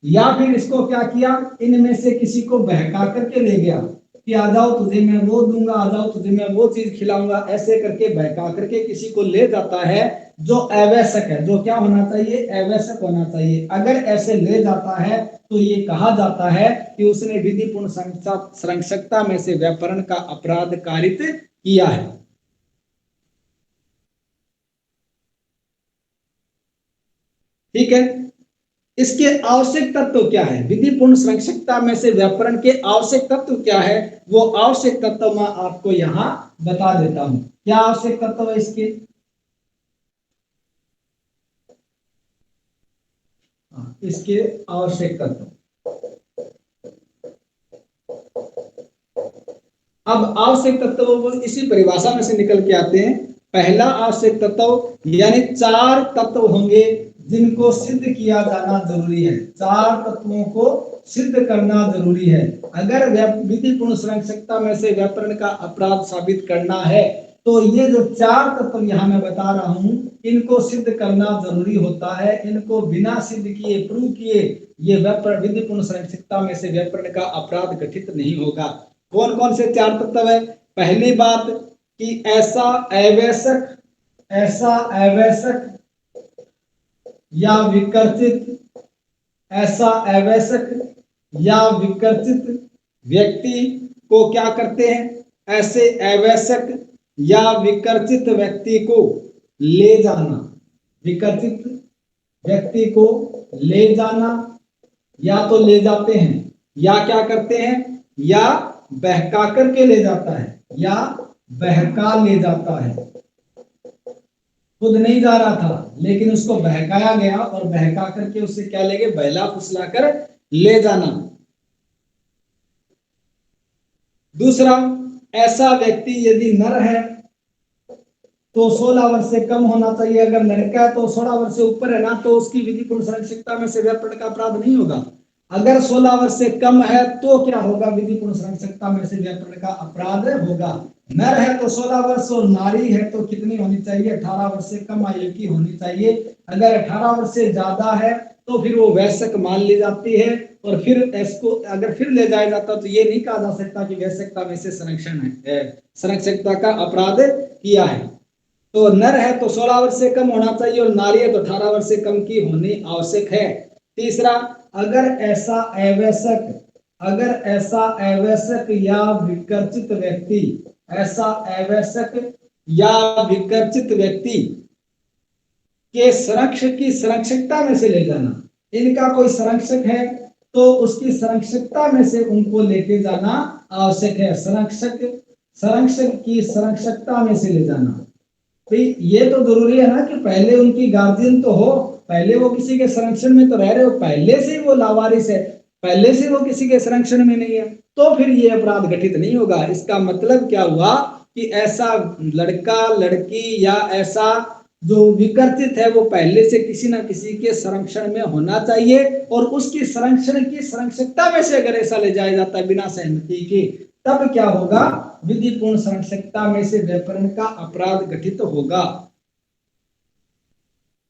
Speaker 1: या फिर इसको क्या किया? इनमें से किसी को बहका करके ले गया कि आ जाओ तुझे मैं वो दूंगा, आ जाओ तुझे मैं वो चीज खिलाऊंगा, ऐसे करके बहका करके किसी को ले जाता है जो अवयस्क है। जो क्या होना चाहिए? अवयस्क होना चाहिए। अगर ऐसे ले जाता है तो ये कहा जाता है कि उसने विधिपूर्ण संरक्षकता में से व्यापरण का अपराध कारित किया है। ठीक है, इसके आवश्यक तत्व क्या है, विधिपूर्ण संरक्षकता में से व्याकरण के आवश्यक तत्व क्या है, वो आवश्यक तत्व मैं आपको यहाँ बता देता हूं। क्या आवश्यक तत्व है इसके? इसके आवश्यक तत्व, अब आवश्यक तत्व वो इसी परिभाषा में से निकल के आते हैं। पहला आवश्यक तत्व यानी 4 तत्व होंगे जिनको सिद्ध किया जाना जरूरी है। 4 तत्वों को सिद्ध करना जरूरी है। अगर विधिपूर्ण संरक्षकता में से व्याकरण का अपराध साबित करना है तो ये जो 4 तत्व यहाँ मैं बता रहा हूं इनको सिद्ध करना जरूरी होता है। इनको बिना सिद्ध किए, प्रूव किए ये विधिपूर्ण संरक्षकता में से व्याकरण का अपराध गठित नहीं होगा। कौन कौन से 4 तत्व है? पहली बात कि ऐसा अवैसक या विकर्षित व्यक्ति को क्या करते हैं? ऐसे अवैसक या विकर्षित व्यक्ति को ले जाना, विकर्षित व्यक्ति को ले जाना, या तो ले जाते हैं या क्या करते हैं, या बहका करके ले जाता है, या बहका ले जाता है। खुद नहीं जा रहा था लेकिन उसको बहकाया गया और बहका करके उससे क्या ले गए? बहला फुसला कर ले जाना। दूसरा, ऐसा व्यक्ति यदि नर है तो 16 वर्ष से कम होना चाहिए। अगर लड़का है तो 16 वर्ष से ऊपर है ना तो उसकी विधिपूर्ण संरक्षकता में से व्याकरण का अपराध नहीं होगा। अगर 16 वर्ष से कम है तो क्या होगा? विधिपूर्ण संरक्षकता में से व्याकरण का अपराध होगा। नर है तो 16 वर्ष और नारी है तो कितनी होनी चाहिए? 18 वर्ष से कम आयु की होनी चाहिए। अगर 18 वर्ष से ज्यादा है तो फिर वो वयस्क मान ली जाती है और फिर इसको अगर फिर ले जाया जाता तो ये नहीं कहा जा सकता कि वयस्कता में से संरक्षकता का अपराध किया है। तो नर है तो 16 वर्ष से कम होना चाहिए और नारी है तो 18 वर्ष से कम की होनी आवश्यक है। तीसरा, अगर ऐसा अवैसक या विकर्षित व्यक्ति के संरक्षकता में से ले जाना, इनका कोई संरक्षक है तो उसकी संरक्षकता में से उनको लेके जाना आवश्यक है। संरक्षक की संरक्षकता में से ले जाना, तो ये तो जरूरी है ना कि पहले उनकी गार्जियन तो हो, पहले वो किसी के संरक्षण में तो रह रहे हो, पहले से वो लावारिस है, पहले से वो किसी के संरक्षण में नहीं है, तो फिर ये अपराध घटित नहीं होगा। इसका मतलब क्या हुआ कि ऐसा लड़का लड़की या ऐसा जो विकर्षित है वो पहले से किसी ना किसी के संरक्षण में होना चाहिए और उसकी संरक्षण की संरक्षकता में से अगर ऐसा ले जाया जाता है बिना सहमति के, तब क्या होगा? विधिपूर्ण संरक्षकता में से व्याकरण का अपराध घटित होगा।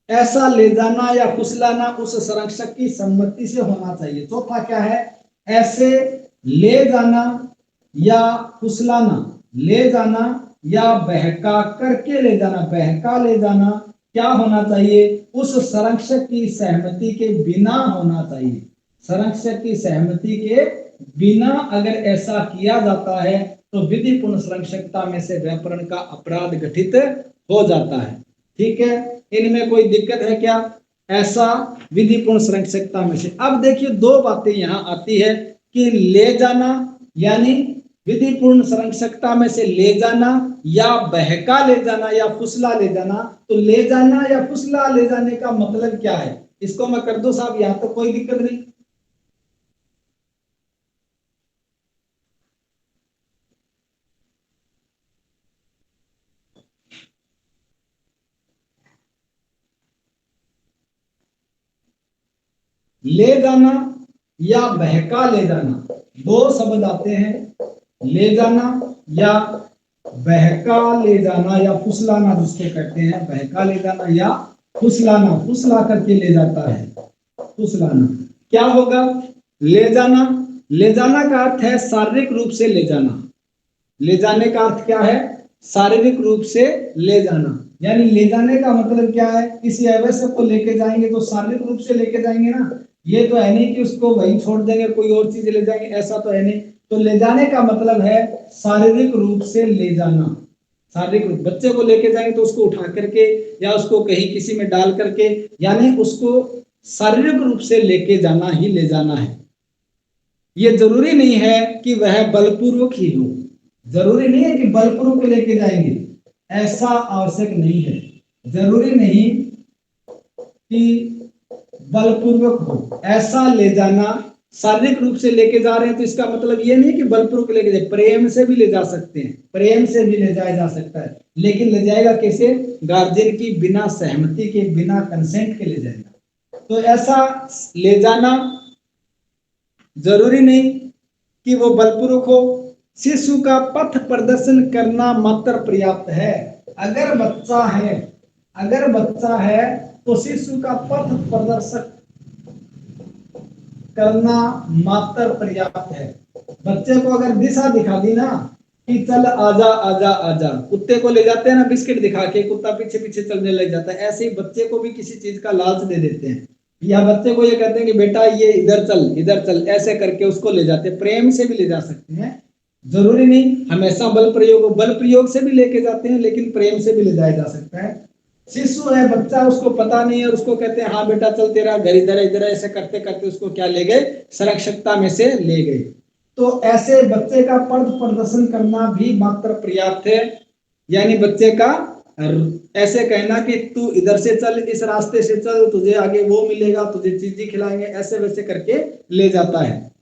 Speaker 1: ऐसा ले जाना या फुसलाना उस संरक्षक की सम्मति से होना चाहिए। चौथा क्या है? ऐसे ले जाना या फुसलाना, ले जाना या बहका करके ले जाना, बहका ले जाना क्या होना चाहिए? उस संरक्षक की सहमति के बिना होना चाहिए। संरक्षक की सहमति के बिना अगर ऐसा किया जाता है तो विधिपूर्ण संरक्षकता में से व्याकरण का अपराध घटित हो जाता है। ठीक है, इनमें कोई दिक्कत है क्या? ऐसा विधिपूर्ण संरक्षकता में से। अब देखिए 2 बातें यहाँ आती है कि ले जाना यानी विधिपूर्ण संरक्षकता में से ले जाना या बहका ले जाना या फुसला ले जाना। तो ले जाना या फुसला ले जाने का मतलब क्या है? इसको मैं कर दूं साहब, यहाँ तो कोई दिक्कत नहीं। ले जाना या बहका ले जाना, 2 शब्द आते हैं। ले जाना या बहका ले जाना या फुसलाना जिसको कहते हैं, बहका ले जाना या फुसलाना, फुसला करके ले जाता है, फुसलाना। क्या होगा? ले जाना, ले जाना का अर्थ है शारीरिक रूप से ले जाना। ले जाने का अर्थ क्या है? शारीरिक रूप से ले जाना। यानी ले जाने का मतलब क्या है? किसी अवैसक को लेके जाएंगे तो शारीरिक रूप से लेके जाएंगे ना, ये तो है नहीं कि उसको वहीं छोड़ देंगे कोई और चीज ले जाएंगे, ऐसा तो है नहीं। तो ले जाने का मतलब है शारीरिक रूप से ले जाना। शारीरिक रूप, बच्चे को लेके जाएंगे तो उसको उठा करके या उसको कहीं किसी में डाल करके, यानी उसको शारीरिक रूप से लेके जाना ही ले जाना है। ये जरूरी नहीं है कि वह बलपूर्वक ही हो, जरूरी नहीं है कि बलपूर्वक लेके जाएंगे, ऐसा आवश्यक नहीं है। जरूरी नहीं कि बलपूर्वक हो, ऐसा ले जाना शारीरिक रूप से लेके जा रहे हैं तो इसका मतलब ये नहीं कि बलपूर्वक लेके जाए, प्रेम से भी ले जा सकते हैं, प्रेम से भी ले जाया जा सकता है, लेकिन ले जाएगा कैसे? गार्जियन की बिना सहमति के, बिना कंसेंट के ले जाएगा। तो ऐसा ले जाना जरूरी नहीं कि वो बलपूर्वक हो। शिशु का पथ प्रदर्शन करना मात्र पर्याप्त है। अगर बच्चा है तो शिशु का पथ प्रदर्शन करना मात्र पर्याप्त है। बच्चे को अगर दिशा दिखा दी ना कि चल आजा आजा आजा, कुत्ते को ले जाते हैं ना बिस्किट दिखा के, कुत्ता पीछे पीछे चलने लग जाता है, ऐसे ही बच्चे को भी किसी चीज का लालच दे देते हैं, या बच्चे को ये कहते हैं कि बेटा ये इधर चल, ऐसे करके उसको ले जाते हैं। प्रेम से भी ले जा सकते हैं, जरूरी नहीं हमेशा बल प्रयोग से भी लेके जाते हैं, लेकिन प्रेम से भी ले जाया जा सकता है। शिशु है, बच्चा, उसको पता नहीं है, उसको कहते हैं हाँ बेटा चल तेरा घर इधर इधर, ऐसे करते करते उसको क्या ले गए? सुरक्षितता में से ले गए। तो ऐसे बच्चे का पथ प्रदर्शन करना भी मात्र पर्याप्त है। यानी बच्चे का ऐसे कहना कि तू इधर से चल, इस रास्ते से चल, तुझे आगे वो मिलेगा, तुझे चीजें खिलाएंगे, ऐसे वैसे करके ले जाता है।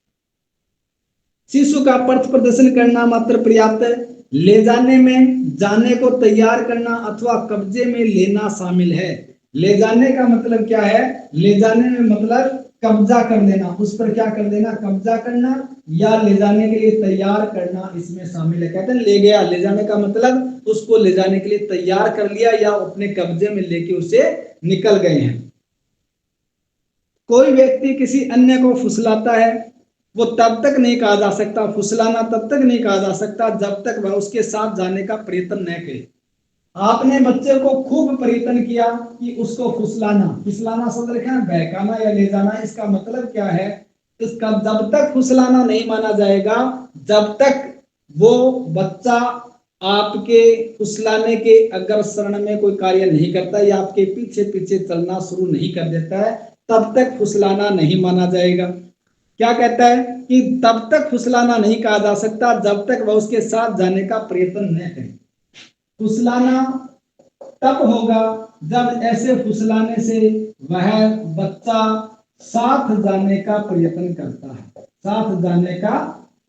Speaker 1: शिशु का पथ प्रदर्शन करना मात्र पर्याप्त है। ले जाने में जाने को तैयार करना अथवा कब्जे में लेना शामिल है। ले जाने का मतलब क्या है? ले जाने में मतलब कब्जा कर लेना, उस पर क्या कर देना? कब्जा करना, या ले जाने के लिए तैयार करना इसमें शामिल है। कहते हैं ले गया, ले जाने का मतलब उसको ले जाने के लिए तैयार कर लिया या अपने कब्जे में लेके उसे निकल गए हैं। कोई व्यक्ति किसी अन्य को फुसलाता है, वो तब तक नहीं कहा जा सकता, फुसलाना तब तक नहीं कहा जा सकता जब तक वह उसके साथ जाने का प्रयत्न न करे। आपने बच्चे को खूब प्रयत्न किया कि उसको फुसलाना शब्द लिखा है, बहकाना या ले जाना। इसका मतलब क्या है? इसका जब तक फुसलाना नहीं माना जाएगा, जब तक वो बच्चा आपके फुसलाने के अगर शरण में कोई कार्य नहीं करता या आपके पीछे पीछे चलना शुरू नहीं कर देता है, तब तक फुसलाना नहीं माना जाएगा। क्या कहता है कि तब तक फुसलाना नहीं कहा जा सकता जब तक वह उसके साथ जाने का प्रयत्न न करे। फुसलाना तब होगा जब ऐसे फुसलाने से वह बच्चा साथ जाने का प्रयत्न करता है, साथ जाने का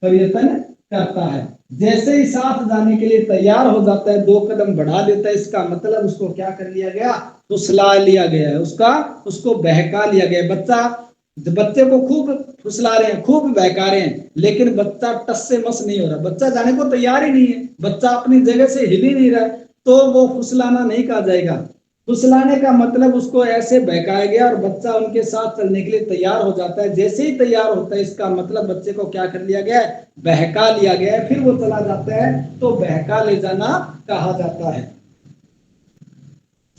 Speaker 1: प्रयत्न करता है। जैसे ही साथ जाने के लिए तैयार हो जाता है, 2 कदम बढ़ा देता है, इसका मतलब उसको क्या कर लिया गया? फुसला लिया गया है, उसको बहका लिया गया। बच्चे को खूब फुसला रहे हैं, खूब बहका रहे हैं, लेकिन बच्चा टस से मस नहीं हो रहा, बच्चा जाने को तैयार ही नहीं है, बच्चा अपनी जगह से हिल ही नहीं रहा है, तो वो फुसलाना नहीं कहा जाएगा। फुसलाने का मतलब उसको ऐसे बहकाया गया और बच्चा उनके साथ चलने के लिए तैयार हो जाता है। जैसे ही तैयार होता है, इसका मतलब बच्चे को क्या कर लिया गया है? बहका लिया गया है, फिर वो चला जाता है, तो बहका ले जाना कहा जाता है।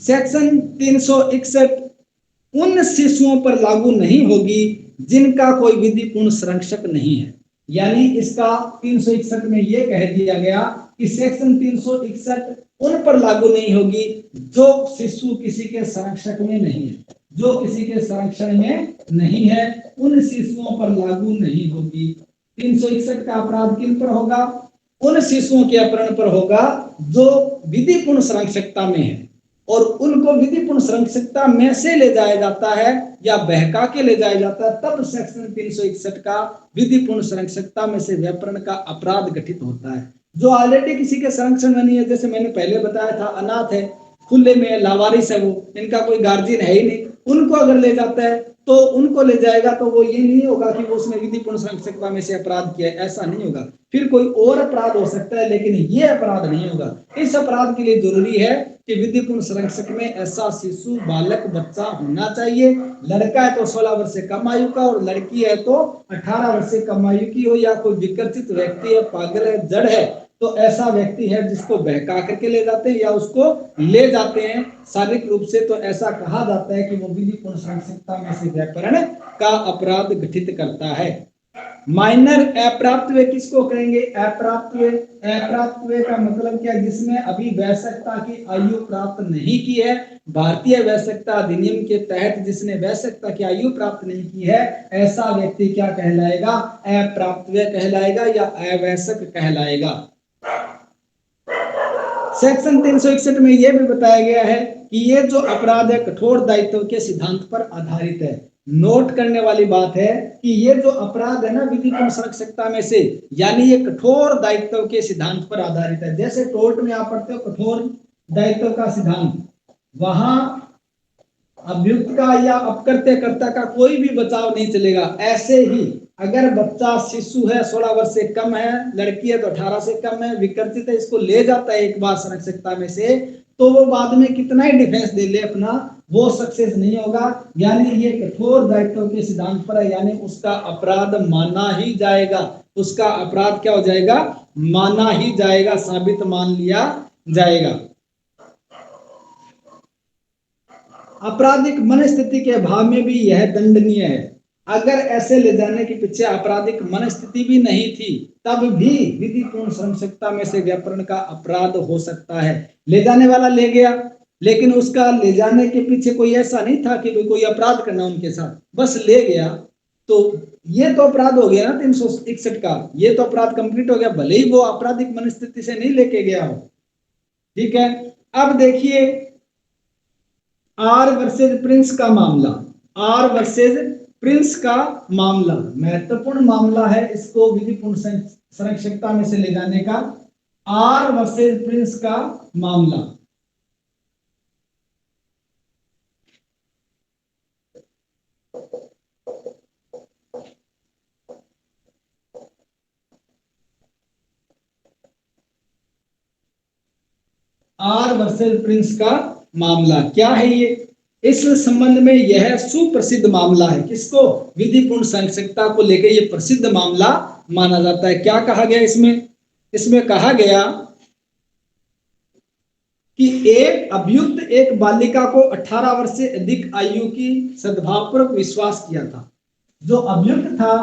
Speaker 1: सेक्शन 361 उन शिशुओं पर लागू नहीं होगी जिनका कोई विधिपूर्ण संरक्षक नहीं है। यानी इसका 361 में यह कह दिया गया कि सेक्शन 361 उन पर लागू नहीं होगी जो शिशु किसी के संरक्षक में नहीं है, जो किसी के संरक्षण में नहीं है, उन शिशुओं पर लागू नहीं होगी। 361 का अपराध किन पर होगा? उन शिशुओं के अपहरण पर होगा जो विधिपूर्ण संरक्षकता में है, और उनको विधिपूर्ण संरक्षकता में से ले जाया जाता है या बहका के ले जाया जाता है, तब सेक्शन 361 का विधिपूर्ण संरक्षकता में से व्यापरण का अपराध गठित होता है। जो ऑलरेडी किसी के संरक्षण में नहीं है, जैसे मैंने पहले बताया था, अनाथ है, खुले में लावारिस है, वो इनका कोई गार्जियन है ही नहीं, उनको अगर ले जाता है तो उनको ले जाएगा, तो वो ये नहीं होगा कि वो उसने विधिपूर्ण संरक्षकता में से अपराध किया, ऐसा नहीं होगा। फिर कोई और अपराध हो सकता है, लेकिन ये अपराध नहीं होगा। इस अपराध के लिए जरूरी है कि विधिपूर्ण संरक्षक में ऐसा शिशु, बालक, बच्चा होना चाहिए। लड़का है तो 16 वर्ष से कम आयु का, और लड़की है तो 18 वर्ष से कम आयु की हो, या कोई विकर्षित व्यक्ति है, पागल है, जड़ है, तो ऐसा व्यक्ति है जिसको बहका करके ले जाते हैं या उसको ले जाते हैं शारीरिक रूप से, तो ऐसा कहा जाता है कि वो विधिपूर्ण संरक्षकता में से व्यापरण का अपराध गठित करता है। माइनर अप्राप्तव्य किसको कहेंगे? अप्राप्तव्य। अप्राप्तव्य का मतलब क्या? जिसने अभी वयस्कता की आयु प्राप्त नहीं की है। भारतीय वयस्कता अधिनियम के तहत जिसने वयस्कता की आयु प्राप्त नहीं की है, ऐसा व्यक्ति क्या कहलाएगा? अप्राप्तव्य कहलाएगा या अवयस्क कहलाएगा। सेक्शन 361 में यह भी बताया गया है कि ये जो अपराध है कठोर दायित्व के सिद्धांत पर आधारित है। नोट करने वाली बात है कि ये जो अपराध है ना विधिपूर्ण संरक्षकता में से, यानी ये कठोर दायित्व के सिद्धांत पर आधारित है। जैसे कोर्ट में आप पढ़ते हो कठोर दायित्व का सिद्धांत, वहां अभियुक्त का या अपकृत्यकर्ता का कोई भी बचाव नहीं चलेगा। ऐसे ही अगर बच्चा शिशु है, 16 वर्ष से कम है, लड़की है तो 18 से कम है, विकृतित है, इसको ले जाता है एक बार संरक्षकता में से, तो वो बाद में कितना ही डिफेंस दे ले अपना, वो सक्सेस नहीं होगा। यानी ये कठोर दायित्व के सिद्धांत पर है, यानी उसका अपराध माना ही जाएगा। उसका अपराध क्या हो जाएगा? माना ही जाएगा, साबित मान लिया जाएगा। आपराधिक मनस्थिति के अभाव में भी यह दंडनीय है। अगर ऐसे ले जाने के पीछे आपराधिक मनस्थिति भी नहीं थी, तब भी विधिपूर्ण संरक्षकता में से व्यापरण का अपराध हो सकता है। ले जाने वाला ले गया, लेकिन उसका ले जाने के पीछे कोई ऐसा नहीं था कि कोई अपराध करना उनके साथ, बस ले गया, तो ये तो अपराध हो गया ना 361 का, ये तो अपराध कंप्लीट हो गया, भले ही वो आपराधिक मनस्थिति से नहीं लेके गया हो। ठीक है, अब देखिए आर वर्सेज प्रिंस का मामला। आर वर्सेज प्रिंस का मामला महत्वपूर्ण मामला है, इसको विधिपूर्ण संरक्षकता में से ले जाने का। आर वर्सेज प्रिंस का मामला, आर वर्सेज प्रिंस का मामला क्या है ये? इस संबंध में यह सुप्रसिद्ध मामला है। किसको? विधिपूर्ण संरक्षकता को लेकर यह प्रसिद्ध मामला माना जाता है। क्या कहा गया इसमें? इसमें कहा गया कि एक अभियुक्त एक बालिका को 18 वर्ष से अधिक आयु की सद्भावपूर्वक विश्वास किया था। जो अभियुक्त था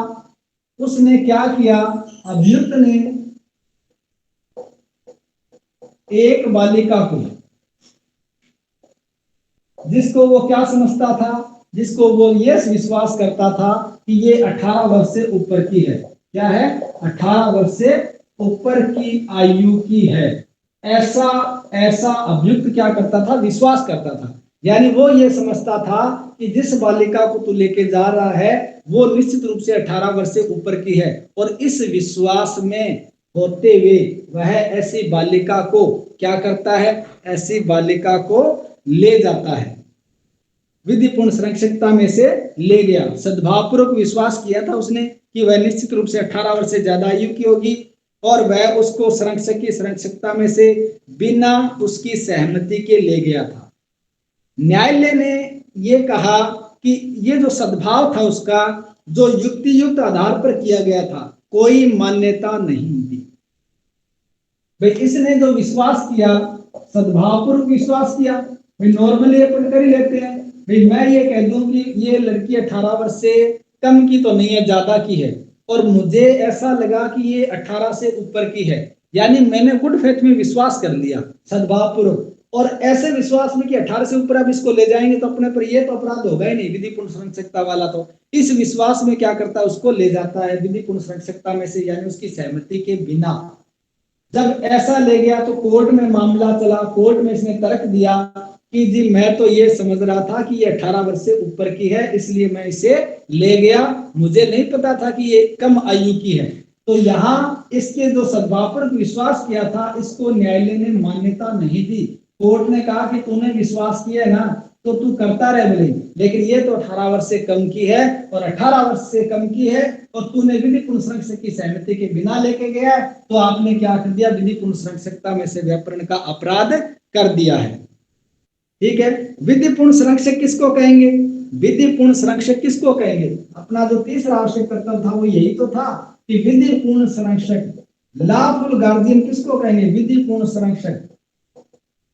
Speaker 1: उसने क्या किया? अभियुक्त ने एक बालिका को, जिसको वो क्या समझता था, जिसको वो ये विश्वास करता था कि ये 18 वर्ष से ऊपर की है। क्या है? 18 वर्ष से ऊपर की आयु की है। ऐसा अभियुक्त क्या करता था? विश्वास करता था। यानी वो ये समझता था कि जिस बालिका को तू लेके जा रहा है वो निश्चित रूप से 18 वर्ष से ऊपर की है, और इस विश्वास में होते हुए वह ऐसी बालिका को क्या करता है? ऐसी बालिका को ले जाता है, विधिपूर्ण संरक्षकता में से ले गया। सद्भावपूर्वक विश्वास किया था उसने कि वह निश्चित रूप से 18 वर्ष से ज्यादा आयु की होगी, और वह उसको संरक्षक की संरक्षकता में से बिना उसकी सहमति के ले गया था। न्यायालय ने यह कहा कि ये जो सद्भाव था उसका, जो युक्ति युक्त आधार पर किया गया था, कोई मान्यता नहीं दी। भाई इसने जो विश्वास किया, सद्भावपूर्वक विश्वास किया, भाई नॉर्मली अपन कर ही लेते हैं। भाई मैं ये कह दूं कि ये लड़की 18 वर्ष से कम की तो नहीं है, ज्यादा की है, और मुझे ऐसा लगा कि ये 18 से ऊपर की है, यानी मैंने गुड फेथ में विश्वास कर लिया सद्भावपूर्वक, और ऐसे विश्वास में कि 18 से ऊपर अब इसको ले जाएंगे तो अपने पर ये तो अपराध होगा ही नहीं, विधिपूर्ण संरक्षकता वाला। तो इस विश्वास में क्या करता है? उसको ले जाता है विधिपूर्ण संरक्षकता में से, यानी उसकी सहमति के बिना। जब ऐसा ले गया तो कोर्ट में मामला चला। कोर्ट में इसने तर्क दिया कि जी मैं तो ये समझ रहा था कि ये 18 वर्ष से ऊपर की है, इसलिए मैं इसे ले गया, मुझे नहीं पता था कि ये कम आयु की है। तो यहाँ इसके जो सद्भावपूर्वक विश्वास किया था, इसको न्यायालय ने मान्यता नहीं दी। कोर्ट ने कहा कि तूने विश्वास किया है ना, तो तू करता रहे भले, लेकिन ये तो 18 वर्ष से कम की है, और 18 वर्ष से कम की है और तूने विधिपूर्ण संरक्षक की सहमति के बिना लेके गया है, तो आपने क्या कर दिया? विधिपूर्ण संरक्षकता में से व्यापरण का अपराध कर दिया है। ठीक है, विधिपूर्ण संरक्षक किसको कहेंगे? विधिपूर्ण संरक्षक किसको कहेंगे? अपना जो तीसरा आवश्यक कर्तव्य था वो यही तो था कि विधिपूर्ण संरक्षक, लॉफुल गार्जियन किसको कहेंगे? विधिपूर्ण संरक्षक।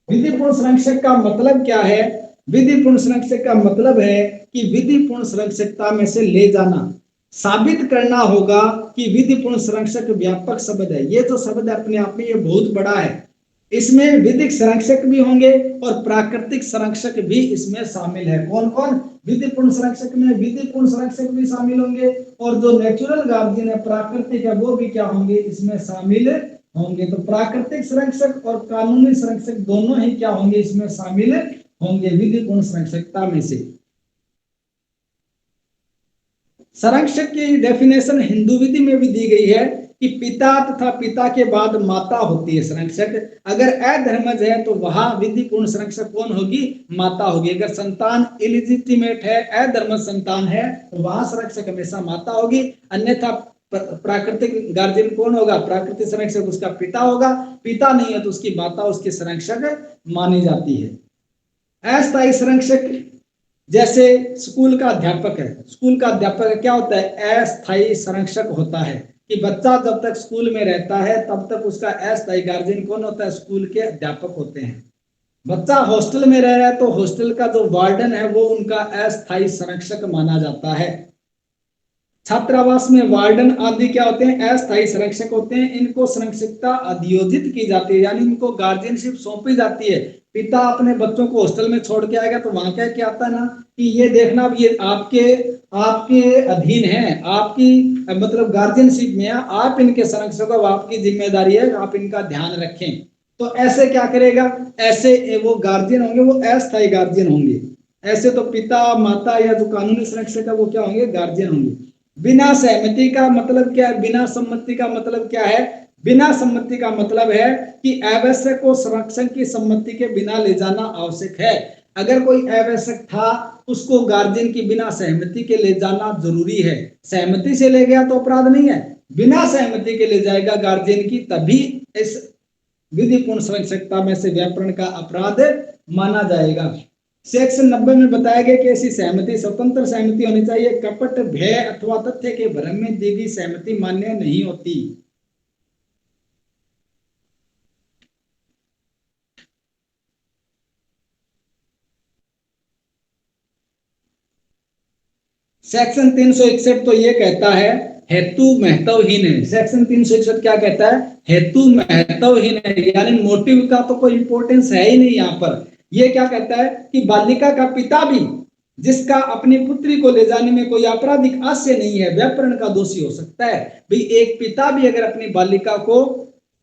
Speaker 1: विधिपूर्ण संरक्षक का मतलब क्या है? विधिपूर्ण संरक्षक का मतलब है कि विधिपूर्ण संरक्षकता में से ले जाना, साबित करना होगा कि विधिपूर्ण संरक्षक व्यापक शब्द है। ये जो शब्द है अपने आप में ये बहुत बड़ा है। इसमें विधिक संरक्षक भी होंगे और प्राकृतिक संरक्षक भी इसमें शामिल है। कौन कौन? विधिपूर्ण संरक्षक में विधिपूर्ण संरक्षक भी शामिल होंगे और जो नेचुरल गार्जियन है, प्राकृतिक है, वो भी क्या होंगे? इसमें शामिल होंगे। तो प्राकृतिक संरक्षक और कानूनी संरक्षक दोनों ही क्या होंगे? इसमें शामिल होंगे विधिपूर्ण संरक्षकता में से। संरक्षक की डेफिनेशन हिंदू विधि में भी दी गई है कि पिता तथा पिता के बाद माता होती है संरक्षक। अगर अधर्मज है तो वहां विधिपूर्ण संरक्षक कौन होगी? माता होगी। अगर संतान इलिजिटिमेट है, अधर्मज संतान है, तो वहां संरक्षक हमेशा माता होगी। अन्यथा प्राकृतिक गार्जियन कौन होगा? प्राकृतिक संरक्षक उसका पिता होगा। पिता नहीं है तो उसकी माता उसके संरक्षक मानी जाती है। अस्थायी संरक्षक जैसे स्कूल का अध्यापक है। स्कूल का अध्यापक क्या होता है? अस्थायी संरक्षक होता है कि बच्चा जब तक स्कूल में रहता है तब तक उसका अस्थायी गार्जियन कौन होता है? स्कूल के अध्यापक होते हैं। बच्चा हॉस्टल में रह रहा है तो हॉस्टल का जो वार्डन है वो उनका अस्थायी संरक्षक माना जाता है। छात्रावास में वार्डन आदि क्या होते हैं? अस्थायी संरक्षक होते हैं। इनको संरक्षकता अधियोजित की जाती है, यानी इनको गार्जियनशिप सौंपी जाती है। पिता अपने बच्चों को हॉस्टल में छोड़ के आएगा तो वहां क्या आता है ना कि ये देखना ये आपके अधीन है, आपकी मतलब गार्जियनशिप में है, आप इनके संरक्षक हो, आपकी जिम्मेदारी है, आप इनका ध्यान रखें। तो ऐसे क्या करेगा? ऐसे वो गार्जियन होंगे, वो अस्थायी गार्जियन होंगे। ऐसे तो पिता माता या जो कानूनी संरक्षक है वो क्या होंगे? गार्जियन होंगे। बिना सहमति का मतलब क्या है? बिना सम्मति का मतलब क्या है? बिना सम्मति का मतलब है कि आवश्यक को संरक्षण की सम्मति के बिना ले जाना आवश्यक है। अगर कोई आवश्यक था उसको गार्जियन की बिना सहमति के ले जाना जरूरी है। सहमति से ले गया तो अपराध नहीं है, बिना सहमति के ले जाएगा गार्जियन की, तभी इस विधिपूर्ण संरक्षकता में से व्यापरण का अपराध माना जाएगा। सेक्शन 90 में बताया गया कि ऐसी सहमति स्वतंत्र सहमति होनी चाहिए। कपट, भय अथवा तथ्य के भ्रम में दी गई सहमति मान्य नहीं होती। सेक्शन 361 तो ये कहता है हेतु महत्वहीन है। सेक्शन 361 क्या कहता है? हेतु महत्वहीन है, यानी मोटिव का तो कोई इंपॉर्टेंस है ही नहीं यहाँ पर। ये क्या कहता है कि बालिका का पिता भी जिसका अपनी पुत्री को ले जाने में कोई आपराधिक आशय नहीं है, व्यापरण का दोषी हो सकता है। भाई एक पिता भी अगर अपनी बालिका को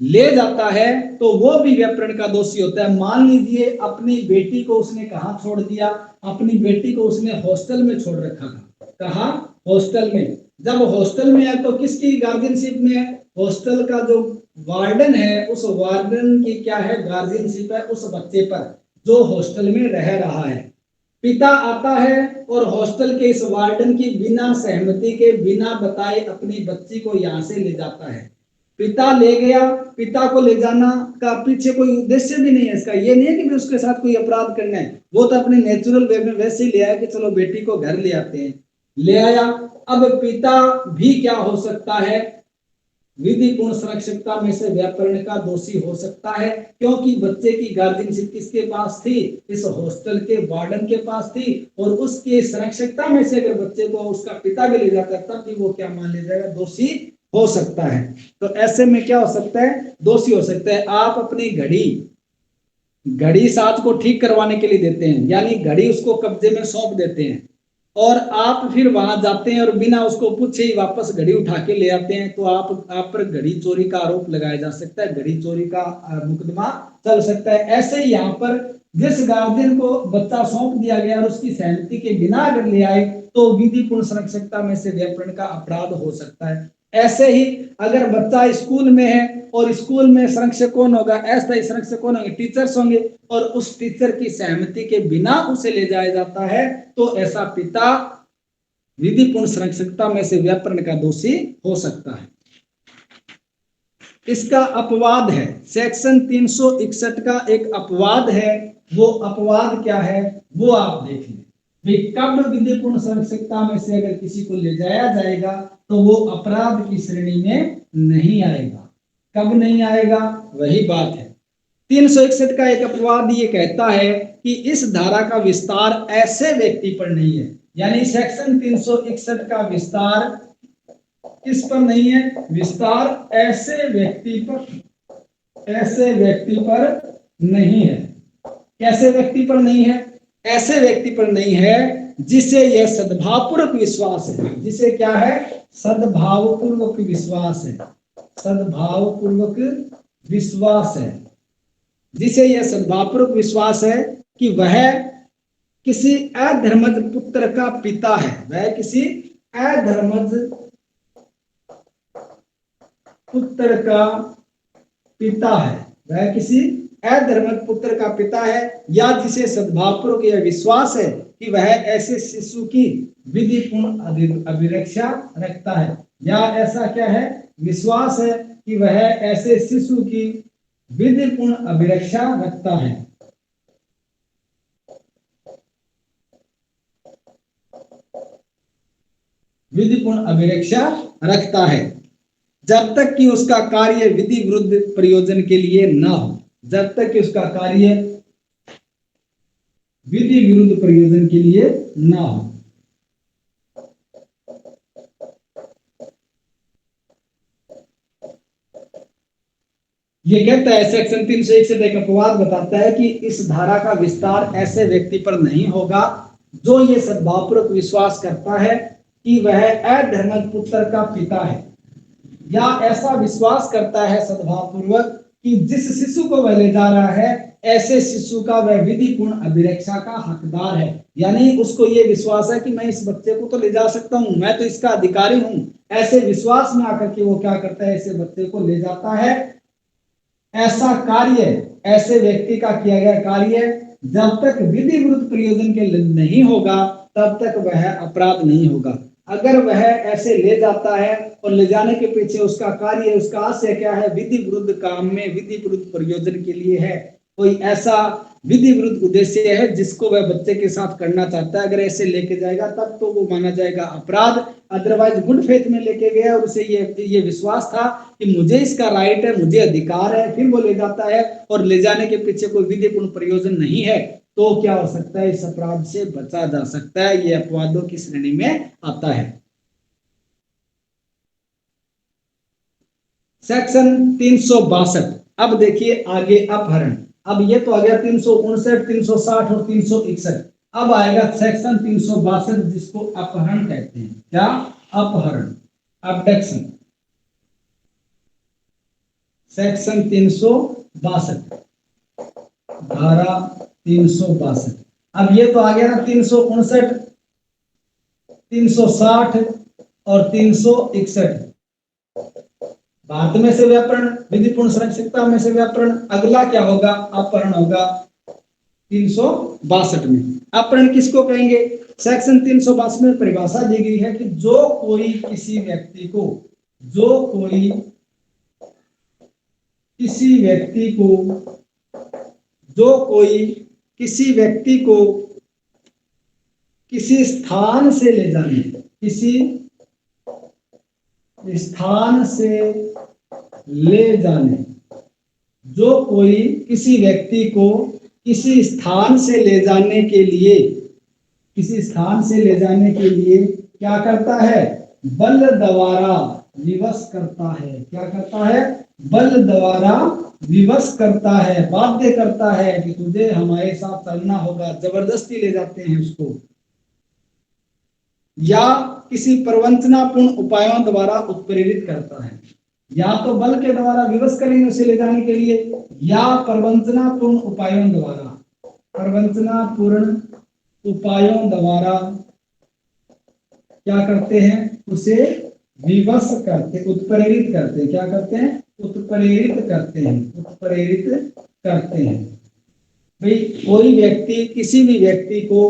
Speaker 1: ले जाता है तो वो भी व्यापरण का दोषी होता है। मान लीजिए अपनी बेटी को उसने कहाँ छोड़ दिया? अपनी बेटी को उसने हॉस्टल में छोड़ रखा था। कहा? हॉस्टल में। जब हॉस्टल में है तो किसकी गार्जियनशिप में है? हॉस्टल का जो वार्डन है उस वार्डन की क्या है? गार्जियनशिप है उस बच्चे पर जो हॉस्टल में रह रहा है। पिता आता है और हॉस्टल के इस वार्डन की बिना सहमति के, बिना बताए अपनी बच्ची को यहाँ से ले जाता है। पिता ले गया, पिता को ले जाना का पीछे कोई उद्देश्य भी नहीं है इसका। ये नहीं है कि उसके साथ कोई अपराध करना है, वो तो अपने नेचुरल वे में वैसे ही ले आया कि चलो बेटी को घर ले आते हैं, ले आया। अब पिता भी क्या हो सकता है? विधिपूर्ण संरक्षकता में से व्यापरण का दोषी हो सकता है, क्योंकि बच्चे की गार्जियनशिप किसके पास थी? इस हॉस्टल के वार्डन के पास थी। और उसके संरक्षकता में से अगर बच्चे को उसका पिता भी ले जाता है तब भी वो क्या मान लिया जाएगा? दोषी हो सकता है। तो ऐसे में क्या हो सकता है? दोषी हो सकता है। आप अपनी घड़ी साथ को ठीक करवाने के लिए देते हैं, यानी घड़ी उसको कब्जे में सौंप देते हैं और आप फिर वहां जाते हैं और बिना उसको पूछे ही वापस घड़ी उठा के ले आते हैं, तो आप पर घड़ी चोरी का आरोप लगाया जा सकता है, घड़ी चोरी का मुकदमा चल सकता है। ऐसे ही यहाँ पर जिस गार्जियन को बच्चा सौंप दिया गया और उसकी सहमति के बिना अगर ले आए तो विधिपूर्ण संरक्षकता में से व्यापरण का अपराध हो सकता है। ऐसे ही अगर बच्चा स्कूल में है और स्कूल में संरक्षक कौन होगा? अस्थायी संरक्षक कौन होंगे? टीचर्स होंगे, और उस टीचर की सहमति के बिना उसे ले जाया जाता है तो ऐसा पिता विधिपूर्ण संरक्षकता में से व्यापरण का दोषी हो सकता है। इसका अपवाद है, सेक्शन 361 का एक अपवाद है। वो अपवाद क्या है वो आप देख लें। कब विधिपूर्ण संरक्षकता में से अगर किसी को ले जाया जाएगा तो वो अपराध की श्रेणी में नहीं आएगा। कब नहीं आएगा? वही बात है। 361 का एक अपवाद ये कहता है कि इस धारा का विस्तार ऐसे व्यक्ति पर नहीं है, यानी सेक्शन 361 का विस्तार किस पर नहीं है? विस्तार ऐसे व्यक्ति पर नहीं है। कैसे व्यक्ति पर नहीं है? ऐसे व्यक्ति पर नहीं है जिसे यह सद्भावपूर्वक विश्वास है। जिसे क्या है? सद्भावपूर्वक विश्वास है। सद्भावपूर्वक विश्वास है। जिसे यह सद्भावपूर्वक विश्वास है कि वह किसी अधर्मज पुत्र का पिता है। वह किसी अधर्मज पुत्र का पिता है। वह किसी अधर्मज पुत्र का पिता है, या जिसे सद्भावपूर्वक यह विश्वास है कि वह ऐसे शिशु की विधिपूर्ण अभिरक्षा रखता है। या ऐसा क्या है? विश्वास है कि वह ऐसे शिशु की विधिपूर्ण अभिरक्षा रखता है। विधिपूर्ण अभिरक्षा रखता है जब तक कि उसका कार्य विधि विरुद्ध प्रयोजन के लिए न हो। जब तक कि उसका कार्य विधि विरुद्ध प्रयोजन के लिए न हो। ये कहता है सेक्शन 301 से एक अपवाद बताता है कि इस धारा का विस्तार ऐसे व्यक्ति पर नहीं होगा जो ये सद्भावपूर्वक विश्वास करता है कि वह अधर्मज पुत्र का पिता है, या ऐसा विश्वास करता है सद्भावपूर्वक कि जिस शिशु को वह ले जा रहा है ऐसे शिशु का वह विधिपूर्ण अभिरक्षा का हकदार है। यानी उसको ये विश्वास है कि मैं इस बच्चे को तो ले जा सकता हूं, मैं तो इसका अधिकारी हूं। ऐसे विश्वास में आकर के वो क्या करता है? ऐसे बच्चे को ले जाता है। ऐसा कार्य ऐसे व्यक्ति का किया गया कार्य जब तक विधि विरुद्ध प्रयोजन के नहीं होगा तब तक वह अपराध नहीं होगा। अगर वह ऐसे ले जाता है और ले जाने के पीछे उसका कार्य, उसका आशय क्या है? विधि विरुद्ध काम में, विधि विरुद्ध प्रयोजन के लिए है, कोई ऐसा विधि विरुद्ध उद्देश्य है जिसको वह बच्चे के साथ करना चाहता है, अगर ऐसे लेके जाएगा तब तो वो माना जाएगा अपराध। अदरवाइज गुड फेथ में लेके गया और उसे ये विश्वास था कि मुझे इसका राइट है, मुझे अधिकार है, फिर वो ले जाता है और ले जाने के पीछे कोई विधिपूर्ण प्रयोजन नहीं है, तो क्या हो सकता है? इस अपराध से बचा जा सकता है। ये अपवादों की श्रेणी में आता है। सेक्शन 362। अब देखिए आगे अपहरण। अब ये तो आ गया 359, 360 और 361। अब आएगा सेक्शन 362 जिसको अपहरण कहते हैं। क्या? अपहरण, अबडक्शन। सेक्शन 362, धारा 362। अब ये तो आ गया ना 359, 360 और 361। भारत में से व्यापरण, विधिपूर्ण सुरक्षितता में से व्यापरण। अगला क्या होगा? अपहरण होगा 362 में। अपहरण किसको कहेंगे? सेक्शन 362 में परिभाषा दी गई है कि जो कोई किसी व्यक्ति को किसी स्थान से ले जाने, जो कोई किसी व्यक्ति को किसी स्थान से ले जाने के लिए क्या करता है? बल द्वारा विवश करता है। क्या करता है? बल द्वारा विवश करता है, बाध्य करता है कि तुझे हमारे साथ चलना होगा, जबरदस्ती ले जाते हैं उसको। या किसी प्रवंचनापूर्ण उपायों द्वारा उत्प्रेरित करता है। या तो बल के द्वारा विवश करेंगे उसे ले जाने के लिए, या प्रवंचनापूर्ण उपायों द्वारा क्या करते हैं? उसे विवश करते, उत्प्रेरित करते। क्या करते हैं? उत्प्रेरित करते हैं। भाई कोई व्यक्ति किसी भी व्यक्ति को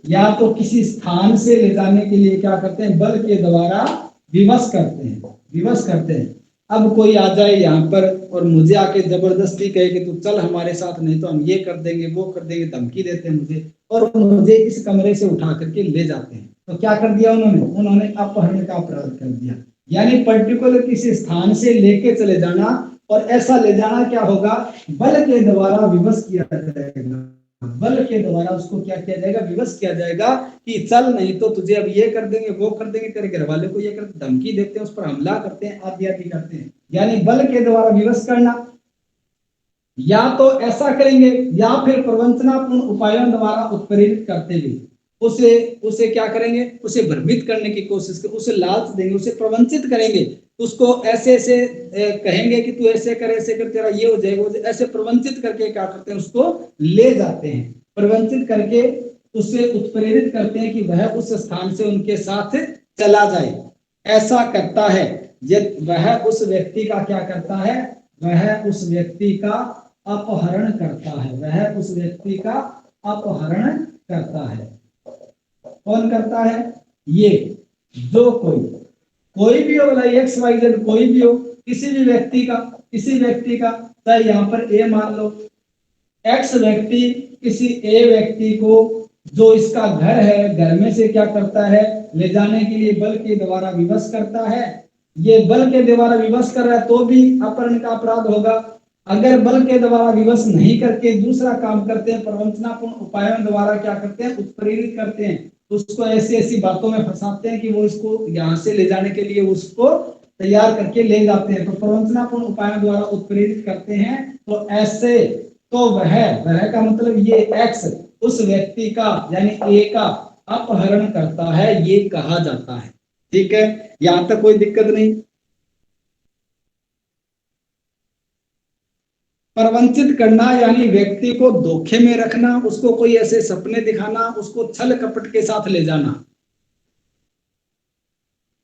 Speaker 1: या तो किसी स्थान से ले जाने के लिए क्या करते हैं? बल के द्वारा विवश करते हैं। अब कोई आ जाए यहाँ पर और मुझे आके जबरदस्ती कहे कि तू चल हमारे साथ, नहीं तो हम ये कर देंगे, वो कर देंगे, धमकी देते हैं मुझे, और मुझे इस कमरे से उठा करके ले जाते हैं, तो क्या कर दिया उन्होंने? अपहरण का अपराध कर दिया। यानी पर्टिकुलर किसी स्थान से लेके चले जाना, और ऐसा ले जाना क्या होगा? बल के द्वारा विवश किया जाएगा। बल के द्वारा उसको क्या किया जाएगा, विवश किया जाएगा कि चल नहीं तो तुझे अब ये कर देंगे, वो कर देंगे, तेरे घर वाले को ये कर, धमकी देते हैं, उस पर हमला करते हैं, आदि आदि करते हैं। यानी बल के द्वारा विवश करना, या तो ऐसा करेंगे या फिर प्रवंचनापूर्ण उपायों द्वारा उत्प्रेरित करते हुए उसे उसे क्या करेंगे, उसे भ्रमित करने की कोशिश कर, उसे लालच देंगे, उसे प्रवंचित करेंगे, उसको ऐसे ऐसे कहेंगे कि तू ऐसे कर, ऐसे कर, तेरा ये हो जाएगा, ऐसे प्रवंचित करके क्या करते हैं, उसको ले जाते हैं, प्रवंचित करके उसे उत्प्रेरित करते हैं कि वह उस स्थान से उनके साथ चला जाए। ऐसा करता है वह उस व्यक्ति का क्या करता है, वह उस व्यक्ति का अपहरण करता है, वह उस व्यक्ति का अपहरण करता है। कौन करता है, ये जो कोई भी हो, एक्स वाई जेड कोई भी हो, किसी व्यक्ति का चाहे यहाँ पर ए मान लो, एक्स व्यक्ति किसी ए व्यक्ति को जो इसका घर है, घर में से क्या करता है, ले जाने के लिए बल के द्वारा विवश करता है। ये बल के द्वारा विवश कर रहा है तो भी अपहरण का अपराध होगा। अगर बल के द्वारा विवश नहीं करके दूसरा काम करते हैं, प्रवंचनापूर्ण उपायों द्वारा क्या करते हैं, उत्प्रेरित करते हैं, उसको ऐसी ऐसी बातों में फंसाते हैं कि वो इसको यहाँ से ले जाने के लिए उसको तैयार करके ले जाते हैं, तो प्रवंचनापूर्ण उपायों द्वारा उत्प्रेरित करते हैं। तो ऐसे तो वह का मतलब ये एक्स उस व्यक्ति का यानी ए का अपहरण करता है, ये कहा जाता है। ठीक है, यहां तक कोई दिक्कत नहीं। प्रवंचित करना यानी व्यक्ति को धोखे में रखना, उसको कोई ऐसे सपने दिखाना, उसको छल कपट के साथ ले जाना,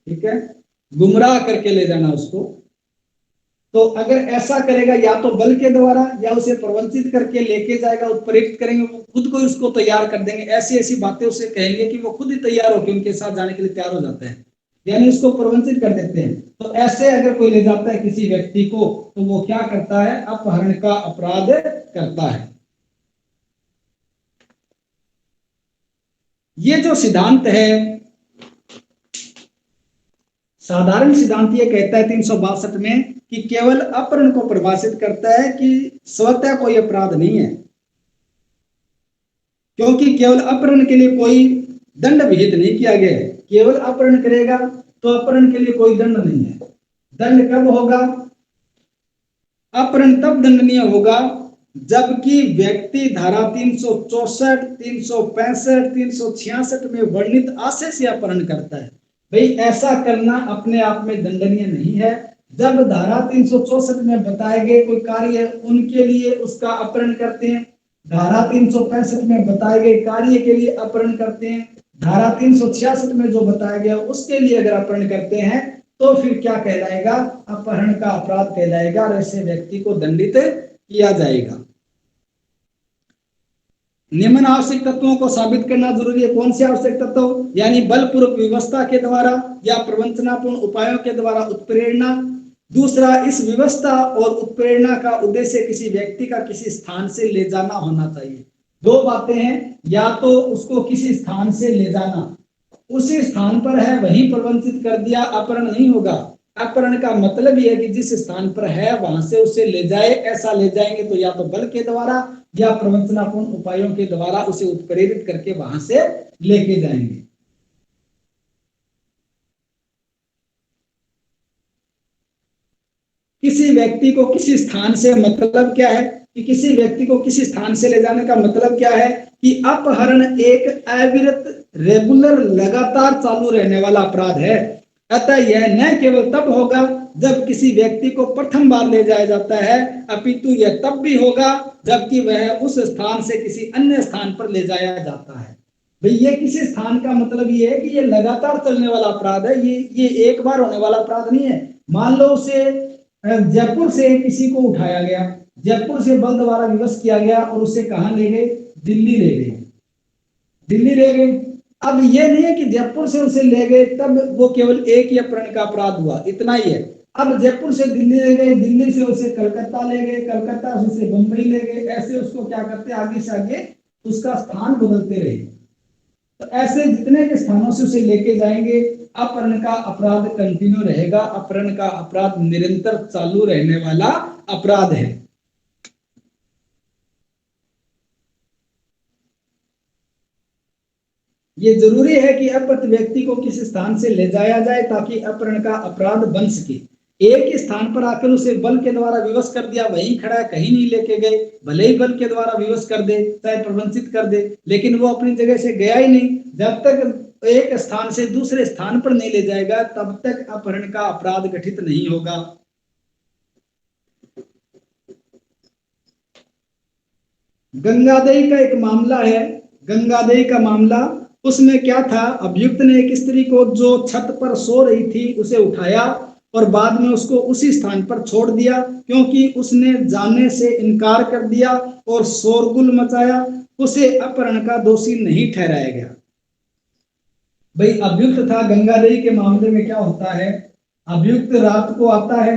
Speaker 1: ठीक है, गुमराह करके ले जाना उसको। तो अगर ऐसा करेगा या तो बल के द्वारा या उसे प्रवंचित करके लेके जाएगा, उत्प्रेरित करेंगे, वो खुद को उसको तैयार कर देंगे, ऐसी ऐसी बातें उसे कहेंगे कि वो खुद ही तैयार होकर उनके साथ जाने के लिए तैयार हो जाता है, यानी उसको प्रवंचित कर देते हैं। तो ऐसे अगर कोई ले जाता है किसी व्यक्ति को तो वो क्या करता है, अपहरण का अपराध करता है। ये जो सिद्धांत है, साधारण सिद्धांत ये कहता है 362 में कि केवल अपहरण को परिभाषित करता है कि स्वतः कोई अपराध नहीं है, क्योंकि केवल अपहरण के लिए कोई दंड विहित नहीं किया गया है। केवल अपहरण करेगा तो अपहरण के लिए कोई दंड नहीं है। दंड कब होगा, अपहरण तब दंडनीय होगा जबकि व्यक्ति धारा 364, 365, 366 में वर्णित आशय से अपहरण करता है। भाई ऐसा करना अपने आप में दंडनीय नहीं है। जब धारा 364 में बताए गए कोई कार्य है उनके लिए उसका अपहरण करते हैं, धारा 365 में बताए गए कार्य के लिए अपहरण करते हैं, धारा 366 में जो बताया गया उसके लिए अगर अपहरण करते हैं तो फिर क्या कहलाएगा, अपहरण का अपराध कहलाएगा और ऐसे व्यक्ति को दंडित किया जाएगा। निम्न आवश्यक तत्वों को साबित करना जरूरी है। कौन से आवश्यक तत्व, यानी बलपूर्वक व्यवस्था के द्वारा या प्रवंचनापूर्ण उपायों के द्वारा उत्प्रेरणा। दूसरा, इस व्यवस्था और उत्प्रेरणा का उद्देश्य किसी व्यक्ति का किसी स्थान से ले जाना होना चाहिए। दो बातें हैं, या तो उसको किसी स्थान से ले जाना, उसी स्थान पर है वहीं प्रवंचित कर दिया, अपहरण नहीं होगा। अपहरण का मतलब यह है कि जिस स्थान पर है वहां से उसे ले जाए, ऐसा ले जाएंगे तो या तो बल के द्वारा या प्रवंचनापूर्ण उपायों के द्वारा उसे उत्प्रेरित करके वहां से लेके जाएंगे। किसी व्यक्ति को किसी स्थान से मतलब क्या है कि किसी व्यक्ति को किसी स्थान से ले जाने का मतलब क्या है कि अपहरण एक अविरत रेगुलर लगातार चालू रहने वाला अपराध है। अतः यह न केवल तब होगा जब किसी व्यक्ति को प्रथम बार ले जाया जाता है, अपितु यह तब भी होगा जबकि वह उस स्थान से किसी अन्य स्थान पर ले जाया जाता है। भाई ये किसी स्थान का मतलब ये है कि ये लगातार चलने वाला अपराध है, ये एक बार होने वाला अपराध नहीं है। मान लो उसे जयपुर से किसी को उठाया गया, जयपुर से बल द्वारा विवश किया गया और उसे कहां ले गए, दिल्ली ले गए, दिल्ली ले गए। अब ये नहीं है कि जयपुर से उसे ले गए तब वो केवल एक ही अपहरण का अपराध हुआ, इतना ही है। अब जयपुर से दिल्ली ले गए, दिल्ली से उसे कलकत्ता ले गए, कलकत्ता से उसे बंबई ले गए, ऐसे उसको क्या करते आगे से आगे उसका स्थान बदलते रहे। तो ऐसे जितने के स्थानों से उसे लेके जाएंगे अपहरण का अपराध कंटिन्यू रहेगा। अपहरण का अपराध निरंतर चालू रहने वाला अपराध है। ये जरूरी है कि अपहृत व्यक्ति को किसी स्थान से ले जाया जाए ताकि अपहरण का अपराध बन सके। एक ही स्थान पर आकर उसे बल के द्वारा विवश कर दिया, वहीं खड़ा है, कहीं नहीं लेके गए, भले ही बल के द्वारा विवश कर दे, चाहे प्रवंचित कर दे, लेकिन वो अपनी जगह से गया ही नहीं। जब तक एक स्थान से दूसरे स्थान पर नहीं ले जाएगा तब तक अपहरण का अपराध गठित नहीं होगा। गंगादेही का एक मामला है, गंगादेही का मामला, उसमें क्या था, अभियुक्त ने एक स्त्री को जो छत पर सो रही थी उसे उठाया और बाद में उसको उसी स्थान पर छोड़ दिया, क्योंकि उसने जाने से इनकार कर दिया और शोरगुल मचाया, उसे अपहरण का दोषी नहीं ठहराया गया। भाई अभियुक्त था। गंगादेही के मामले में क्या होता है, अभियुक्त रात को आता है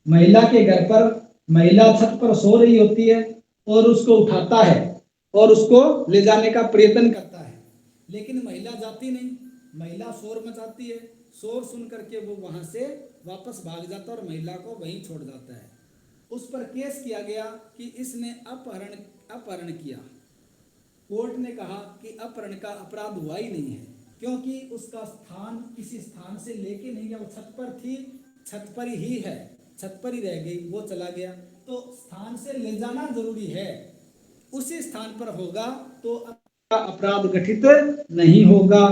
Speaker 1: महिला के घर पर, महिला छत पर सो रही होती है और उसको उठाता है और उसको ले जाने का प्रयत्न करता है, लेकिन महिला जाती नहीं, महिला शोर मचाती है, शोर सुन करके वो वहां से वापस भाग जाता है और महिला को वहीं छोड़ जाता है। उस पर केस किया गया कि इसने अपहरण किया। कोर्ट ने कहा कि अपहरण का अपराध हुआ ही नहीं है, क्योंकि उसका स्थान किसी स्थान से लेके नहीं गया, वो छत पर थी, छत पर ही है, छत पर ही रह गई, वो चला गया। तो स्थान से ले जाना जरूरी है, उसी स्थान पर होगा तो अपराध गठित नहीं होगा।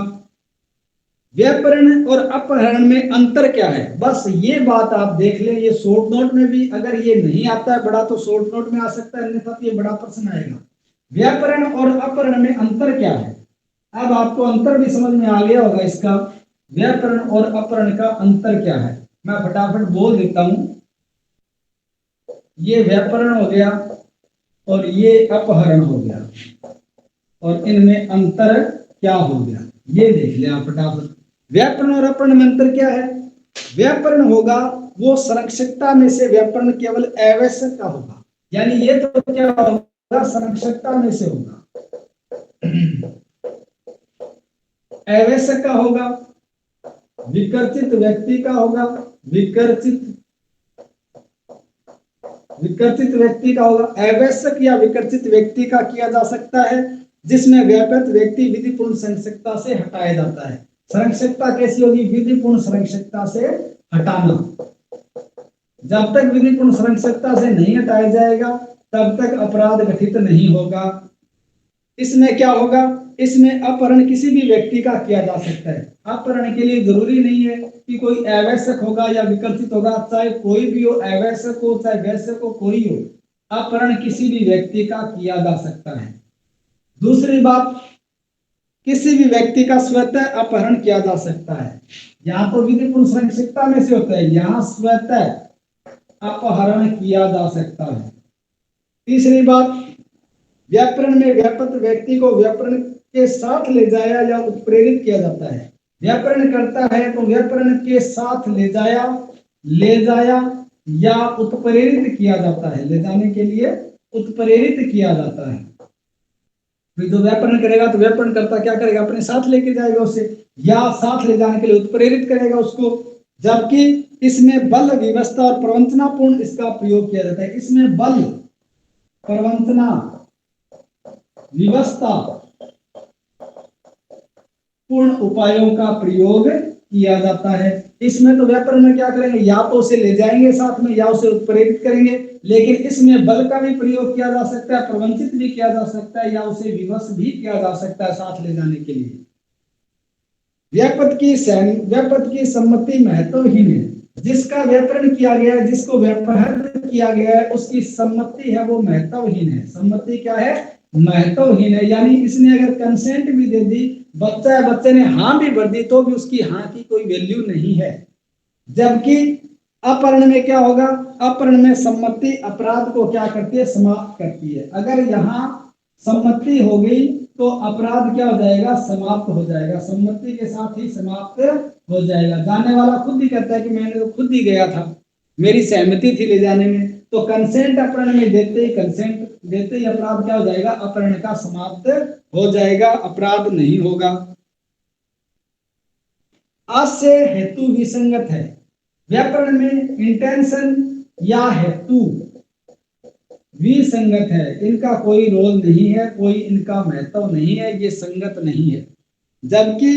Speaker 1: व्यापरण और अपहरण में अंतर क्या है, बस ये बात आप देख लें। ये शॉर्ट नोट में भी अगर ये नहीं आता है बड़ा तो शॉर्ट नोट में आ सकता है, अन्यथा ये बड़ा प्रश्न आएगा। व्यापरण और अपहरण में अंतर क्या है, अब आपको अंतर भी समझ में आ गया होगा इसका। व्यापरण और अपहरण का अंतर क्या है, मैं फटाफट बोल देता हूं। ये व्यापरण हो गया और ये अपहरण हो गया, और इनमें अंतर क्या हो गया ये देख लिया आप फटाफट। व्यापरण और अपहरण में अंतर क्या है, व्यापरण होगा वो संरक्षकता में से व्यापरण केवल आवश्यक का होगा, यानी ये तो क्या होगा, संरक्षकता में से होगा, आवश्यक का होगा, विकर्षित व्यक्ति का होगा, विकर्षित व्यक्ति का होगा। आवश्यक या विकर्षित व्यक्ति का किया जा सकता है, जिसमें व्यापृत व्यक्ति विधिपूर्ण संरक्षकता से हटाया जाता है। संरक्षकता कैसी होगी, विधिपूर्ण संरक्षकता से हटाना। जब तक विधिपूर्ण संरक्षकता से नहीं हटाया जाएगा तब तक अपराध गठित नहीं होगा। इसमें क्या होगा, इसमें अपहरण किसी भी व्यक्ति का किया जा सकता है। अपहरण के लिए जरूरी नहीं है कि कोई आवश्यक होगा या विकल्पित होगा, चाहे कोई भी हो, आवश्यक हो चाहे वैश्यक हो, कोई हो, अपहरण किसी भी व्यक्ति का किया जा सकता है। दूसरी बात, किसी भी व्यक्ति का स्वतः अपहरण किया जा सकता है। यहाँ तो विधिपूर्ण संरक्षकता में से होता है, यहाँ स्वतः अपहरण किया जा सकता है। तीसरी बात, व्यापरण में व्यापृत व्यक्ति को व्यापरण के साथ ले जाया या उत्प्रेरित किया जाता है। व्यापरण करता है तो व्यापरण के साथ ले जाया या उत्प्रेरित किया जाता है, ले जाने के लिए उत्प्रेरित किया जाता है। जो व्यापरण करेगा तो व्यापरण करता क्या करेगा, अपने साथ लेके जाएगा उसे, या साथ ले जाने के लिए उत्प्रेरित करेगा उसको। जबकि इसमें बल, व्यवस्था और प्रवंचनापूर्ण इसका प्रयोग किया जाता है। इसमें बल, प्रवंचना, व्यवस्था पूर्ण उपायों का प्रयोग किया जाता है। इसमें तो व्यापरण में क्या करेंगे, या तो उसे ले जाएंगे साथ में या उसे उत्प्रेरित करेंगे, लेकिन इसमें बल का भी प्रयोग किया जा सकता है, प्रवंचित भी किया जा सकता है, या उसे विवश भी किया जा सकता है साथ ले जाने के लिए। व्यापक की सम्मति महत्वहीन है। जिसका व्यापरण किया गया है, जिसको व्यापहृत किया गया है, उसकी सम्मति है वो महत्वहीन है। सम्मति क्या है, महत्वहीन है। यानी इसने अगर कंसेंट भी दे दी, बच्चे ने हाँ भी भर दी, तो भी उसकी हाँ की कोई वैल्यू नहीं है। जबकि अपहरण में क्या होगा, अपहरण में सम्मति अपराध को क्या करती है, समाप्त करती है। अगर यहाँ सम्मति हो गई तो अपराध क्या हो जाएगा, समाप्त हो जाएगा, सम्मति के साथ ही समाप्त हो जाएगा। जाने वाला खुद ही कहता है कि मैंने तो खुद ही गया था, मेरी सहमति थी ले जाने में, तो कंसेंट अपहरण में देते ही अपराध क्या हो जाएगा, अपहरण का समाप्त हो जाएगा, अपराध नहीं होगा। आशय हेतु विसंगत है। व्याकरण में इंटेंशन या हेतु विसंगत है, इनका कोई रोल नहीं है, कोई इनका महत्व नहीं है, ये संगत नहीं है। जबकि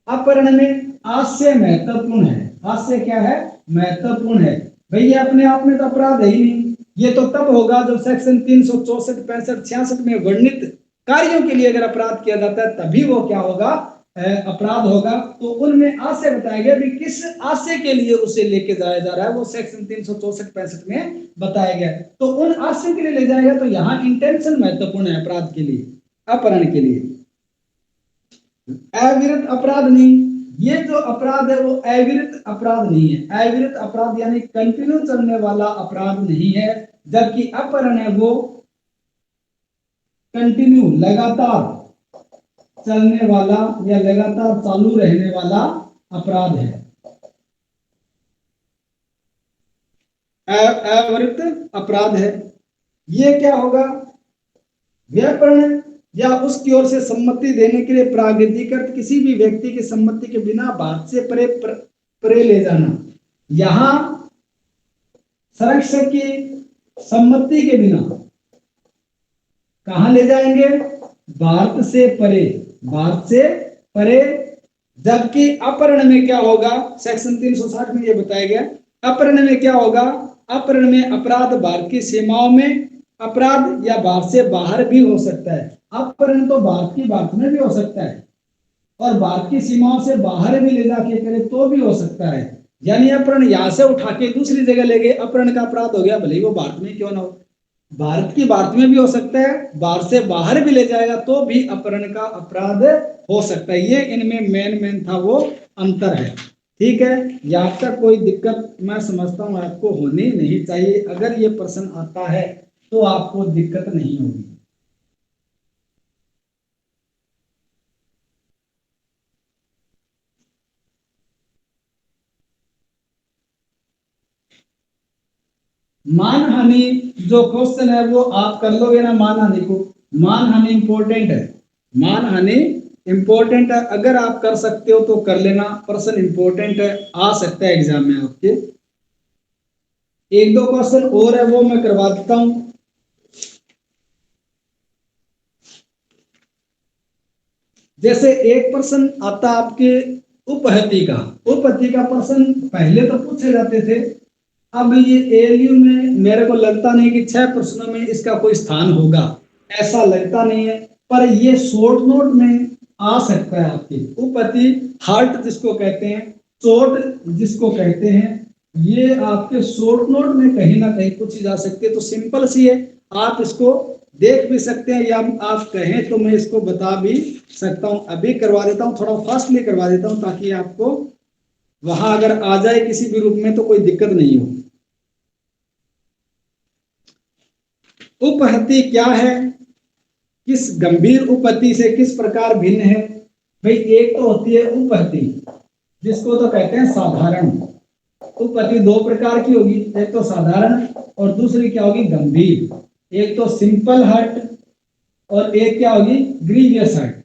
Speaker 1: अपहरण में आशय महत्वपूर्ण है। आशय क्या है? महत्वपूर्ण है। भैया अपने आप में तो अपराध है ही नहीं, ये तो तब होगा जब सेक्शन 364, 65, 66 में वर्णित कार्यों के लिए अगर अपराध किया जाता है तभी वो क्या होगा? अपराध होगा। तो उनमें आशय बताया गया कि किस आशय के लिए उसे लेके जाया जा रहा है, वो सेक्शन 364, 65 में बताया गया। तो उन आशय के लिए ले जाएगा, तो यहाँ इंटेंशन महत्वपूर्ण है अपराध के लिए, अपहरण के लिए। अविरत अपराध नहीं, ये जो अपराध है वो अविरत अपराध नहीं है। अविरत अपराध यानी कंटिन्यू चलने वाला अपराध नहीं है, जबकि अपहरण है वो कंटिन्यू, लगातार चलने वाला या लगातार चालू रहने वाला अपराध है। अविरत अपराध है। ये क्या होगा? व्यापरण या उसकी ओर से सम्मति देने के लिए प्रागतिकृत किसी भी व्यक्ति की सम्मति के बिना भारत से परे ले जाना। यहां संरक्षक की सम्मति के बिना कहां ले जाएंगे? भारत से परे, भारत से परे। जबकि अपहरण में क्या होगा? सेक्शन 360 में यह बताया गया। अपहरण में क्या होगा? अपहरण में अपराध भारत की सीमाओं में अपराध या भारत से बाहर भी हो सकता है। अपहरण तो भारत में भी हो सकता है और भारत की सीमाओं से बाहर भी ले जाके करे तो भी हो सकता है। यानी अपहरण यहां से उठा के दूसरी जगह ले गए, अपहरण का अपराध हो गया, भले ही वो भारत में क्यों ना हो। भारत में भी हो सकता है, भारत से बाहर भी ले जाएगा तो भी अपहरण का अपराध हो सकता है। ये इनमें मेन था वो अंतर है। ठीक है, यहाँ तक कोई दिक्कत मैं समझता हूँ आपको होनी नहीं चाहिए। अगर ये प्रश्न आता है तो आपको दिक्कत नहीं होगी। मानहानि जो क्वेश्चन है वो आप कर लोगे ना, मानहानि को। मानहानि इंपॉर्टेंट है, मानहानि इंपॉर्टेंट है। अगर आप कर सकते हो तो कर लेना, प्रश्न इंपॉर्टेंट है, आ सकता है एग्जाम में आपके। एक दो क्वेश्चन और है वो मैं करवा देता हूं। जैसे एक प्रश्न आता आपके उपहति का। उपहति का प्रश्न पहले तो पूछे जाते थे, अब ये एएलयू में मेरे को लगता नहीं कि 6 प्रश्नों में इसका कोई स्थान होगा, ऐसा लगता नहीं है। पर ये शॉर्ट नोट में आ सकता है आपके। उपहति हार्ट जिसको कहते हैं, चोट जिसको कहते हैं, ये आपके शॉर्ट नोट में कहीं ना कहीं पूछी जा सकती है। तो सिंपल सी है, आप इसको देख भी सकते हैं या आप कहें तो मैं इसको बता भी सकता हूं। अभी करवा देता हूं, थोड़ा फास्टली करवा देता हूं ताकि आपको वहां अगर आ जाए किसी भी रूप में तो कोई दिक्कत नहीं हो। उपहति क्या है, किस गंभीर उपहति से किस प्रकार भिन्न है? भाई एक तो होती है उपहति जिसको तो कहते हैं साधारण। उपहति 2 प्रकार की होगी, एक तो साधारण और दूसरी क्या होगी? गंभीर। एक तो सिंपल हर्ट और एक क्या होगी? Grievous hurt.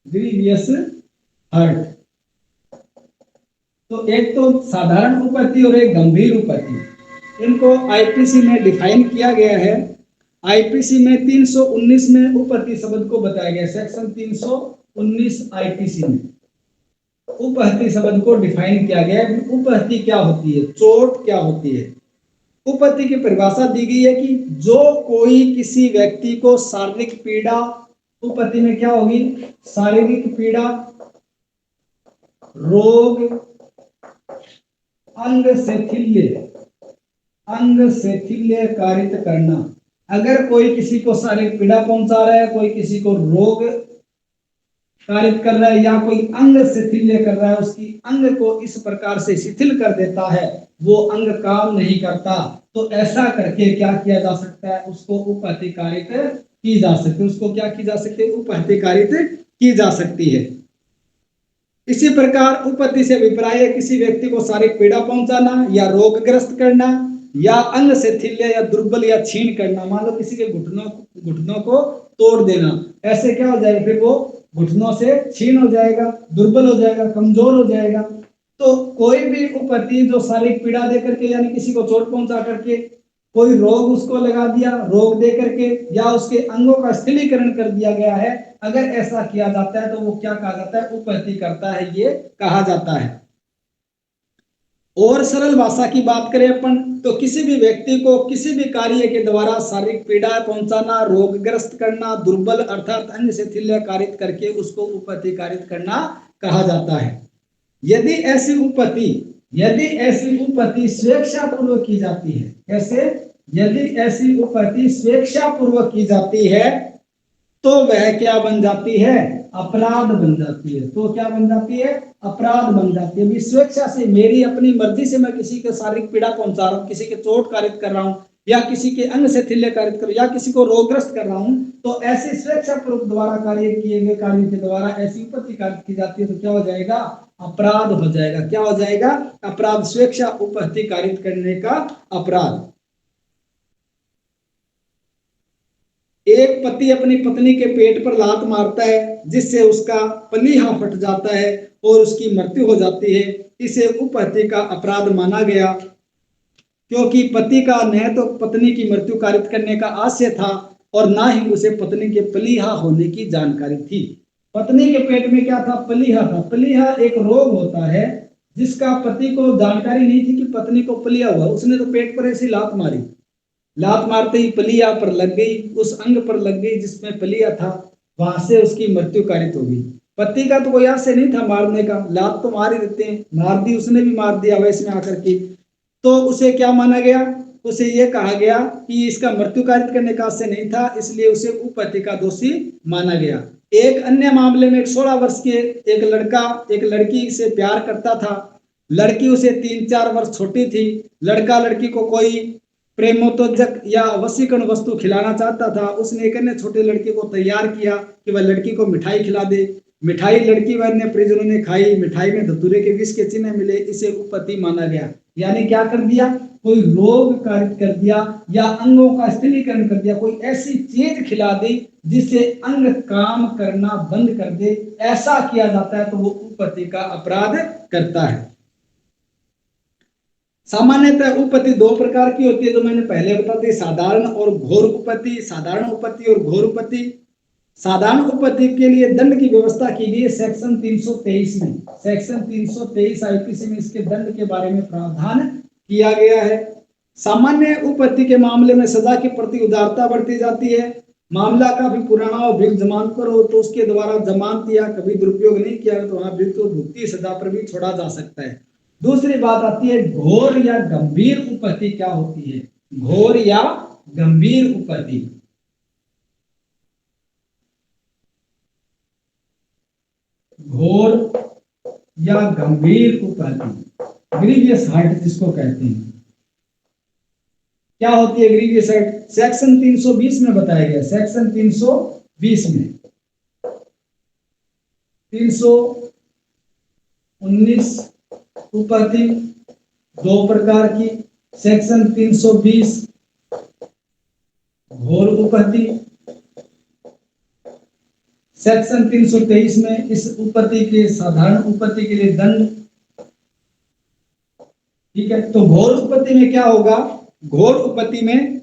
Speaker 1: Grievous hurt. तो एक तो साधारण उपहति और एक गंभीर उपहति। इनको आईपीसी में डिफाइन किया गया है। आईपीसी में 319 में उपहति शब्द को बताया गया, सेक्शन 319 आईपीसी में उपहति शब्द को डिफाइन किया गया है। उपहति क्या होती है, चोट क्या होती है? उपहति की परिभाषा दी गई है कि जो कोई किसी व्यक्ति को शारीरिक पीड़ा, उपहति में क्या होगी? शारीरिक पीड़ा, रोग, अंग शैथिल्य कारित करना। अगर कोई किसी को शारीरिक पीड़ा पहुंचा रहा है, कोई किसी को रोग कारित कर रहा है या कोई अंग शिथिल्य कर रहा है, उसकी अंग को इस प्रकार से शिथिल कर देता है, वो अंग काम नहीं करता, तो ऐसा करके क्या किया जा सकता है? उसको उपहति कारित की जा सकती है। उसको क्या की जा सकती है? उपहति कारित की जा सकती है। इसी प्रकार उपहति से अभिप्राय किसी व्यक्ति को शारीरिक पीड़ा पहुंचाना या रोगग्रस्त करना या अंग शिथिल्य या दुर्बल या छीन करना। मान लो किसी के घुटनों को तोड़ देना, ऐसे क्या हो जाएगा? फिर वो घुटनों से छीन हो जाएगा, दुर्बल हो जाएगा, कमजोर हो जाएगा। तो कोई भी उपहति जो शारीरिक पीड़ा दे करके यानी किसी को चोट पहुंचा करके कोई रोग उसको लगा दिया, रोग दे करके, या उसके अंगों का स्थिरीकरण कर दिया गया है, अगर ऐसा किया जाता है तो वो क्या कहा जाता है, उपपत्ति करता है, ये कहा जाता है। और सरल भाषा की बात करें अपन तो किसी भी व्यक्ति को किसी भी कार्य के द्वारा शारीरिक पीड़ा पहुंचाना, रोगग्रस्त करना, दुर्बल अर्थात अंग शिथिल्य कारित करके उसको उपपत्ति कारित करना कहा जाता है। यदि ऐसी उपपत्ति स्वेच्छा पूर्वक की जाती है, कैसे, यदि ऐसी उपपत्ति स्वेच्छा पूर्वक की जाती है तो वह क्या बन जाती है, अपराध बन जाती है। तो क्या बन जाती है, अपराध बन जाती है। स्वेच्छा से, मेरी अपनी मर्जी से मैं किसी को शारीरिक पीड़ा पहुंचा रहा हूं, किसी के चोट कारित कर रहा हूं, या किसी के अंग से थिल्य कारित कर, या किसी को रोगग्रस्त कर रहा हूं, तो ऐसे स्वेच्छा पूर्वक द्वारा कार्य किए गए कार्य के द्वारा ऐसी उपपत्ति कारित की जाती है तो क्या हो जाएगा, अपराध हो जाएगा। क्या हो जाएगा, अपराध, स्वेच्छा उपपत्ति कारित करने का अपराध। एक पति अपनी पत्नी के पेट पर लात मारता है जिससे उसका पलीहा फट जाता है और उसकी मृत्यु हो जाती है, इसे उपपत्ति का अपराध माना गया, क्योंकि पति का न तो पत्नी की मृत्यु कारित करने का आशय था और ना ही उसे पत्नी के पलीहा होने की जानकारी थी। पत्नी के पेट में क्या था, पलीहा था। पलीहा एक रोग होता है जिसका पति को जानकारी नहीं थी कि पत्नी को पलीहा हुआ, उसने तो पेट पर ऐसी लात मारी, लात मारते ही पलिया पर लग गई, उस अंग पर लग गई जिसमें पलिया था, वहां से उसकी मृत्यु कारित हो गई। पति का तो कोई आशय नहीं था मारने का, लात तो मार ही देते हैं, मार दी, उसने भी मार दिया वैसे में आकर के, तो उसे क्या माना गया, उसे यह कहा गया कि इसका मृत्यु कारित करने का आशय नहीं था, इसलिए उसे उपपत्ति का दोषी माना गया। एक अन्य मामले में 16 वर्ष के एक लड़का एक लड़की से प्यार करता था, लड़की उसे 3-4 वर्ष छोटी थी, लड़का लड़की को कोई प्रेमोत्तेजक या वशीकरण वस्तु खिलाना चाहता था। उसने एक अन्य छोटे लड़के को तैयार किया कि वह लड़की को मिठाई खिला दे। मिठाई लड़की व अन्य परिजनों ने खाई, मिठाई में धतूरे के विष के चिन्ह मिले, इसे उपपत्ति माना गया। यानी क्या कर दिया, कोई रोग कारित कर दिया या अंगों का स्थिरीकरण कर दिया, कोई ऐसी चीज खिला दी जिससे अंग काम करना बंद कर दे, ऐसा किया जाता है तो वो उपपत्ति का अपराध करता है। सामान्यतः उपपत्ति 2 प्रकार की होती है, जो मैंने पहले बता दी, साधारण और घोर उपपत्ति। साधारण उपपत्ति और घोर उपपत्ति। साधारण उपपत्ति के लिए दंड की व्यवस्था की गई है सेक्शन 323 में। सेक्शन 323 आईपीसी में इसके दंड के बारे में प्रावधान किया गया है। सामान्य उपपत्ति के मामले में सजा के प्रति उदारता बढ़ती जाती है। मामला काफी पुराना हो, भिक्त जमानत पर हो तो उसके द्वारा जमानत या कभी दुरुपयोग नहीं किया तो वहां भिक्त और भुगती सजा पर भी छोड़ा जा सकता है। दूसरी बात आती है घोर या गंभीर उपपत्ति क्या होती है, घोर या गंभीर उपपत्ति। घोर या गंभीर उपपत्ति, ग्रीवियस हर्ट जिसको कहते हैं। क्या होती है ग्रीवियस हर्ट, सेक्शन 320 में बताया गया। सेक्शन 320 में 319 उपपत्ति 2 प्रकार की। सेक्शन 320 घोर उपपत्ति। सेक्शन 323 में इस उपपत्ति के साधारण उपपत्ति के लिए दंड। ठीक है, तो घोर उपपत्ति में क्या होगा, घोर उपपत्ति में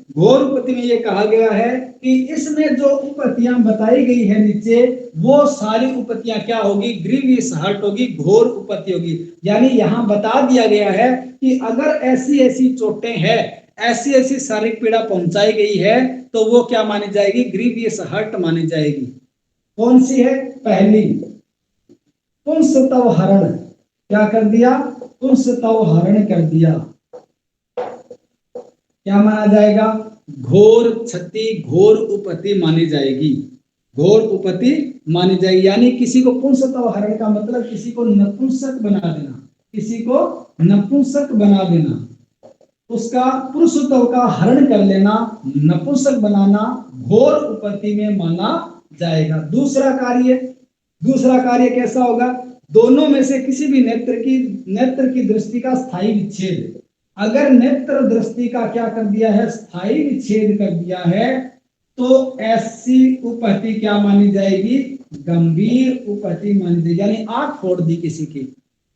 Speaker 1: यह कहा गया है कि इसमें जो उपपत्तियां बताई गई है नीचे, वो सारी उपपत्तियां क्या होगी, ग्रीवियस हर्ट होगी, घोर उपपत्ति होगी। यानी यहां बता दिया गया है कि अगर ऐसी ऐसी चोटें हैं, ऐसी ऐसी शारीरिक पीड़ा पहुंचाई गई है तो वो क्या मानी जाएगी, ग्रीवियस हर्ट मानी जाएगी। कौन सी है, पहली पुंसत्व हरण। क्या कर दिया, पुंसत्व हरण कर दिया, क्या माना जाएगा, घोर क्षति, घोर उपपत्ति मानी जाएगी, घोर उपपत्ति मानी जाएगी। यानी किसी को पुंसत्व हरण का मतलब किसी को नपुंसक बना देना, किसी को नपुंसक बना देना, उसका पुरुषत्व का हरण कर लेना, नपुंसक बनाना घोर उपपत्ति में माना जाएगा। दूसरा कार्य कैसा होगा, दोनों में से किसी भी नेत्र की दृष्टि का स्थायी विच्छेद। अगर नेत्र दृष्टि का क्या कर दिया है, स्थायी विच्छेद कर दिया है, तो ऐसी उपपत्ति क्या मानी जाएगी, गंभीर उपपत्ति मानी जाएगी। यानी आंख फोड़ दी किसी की,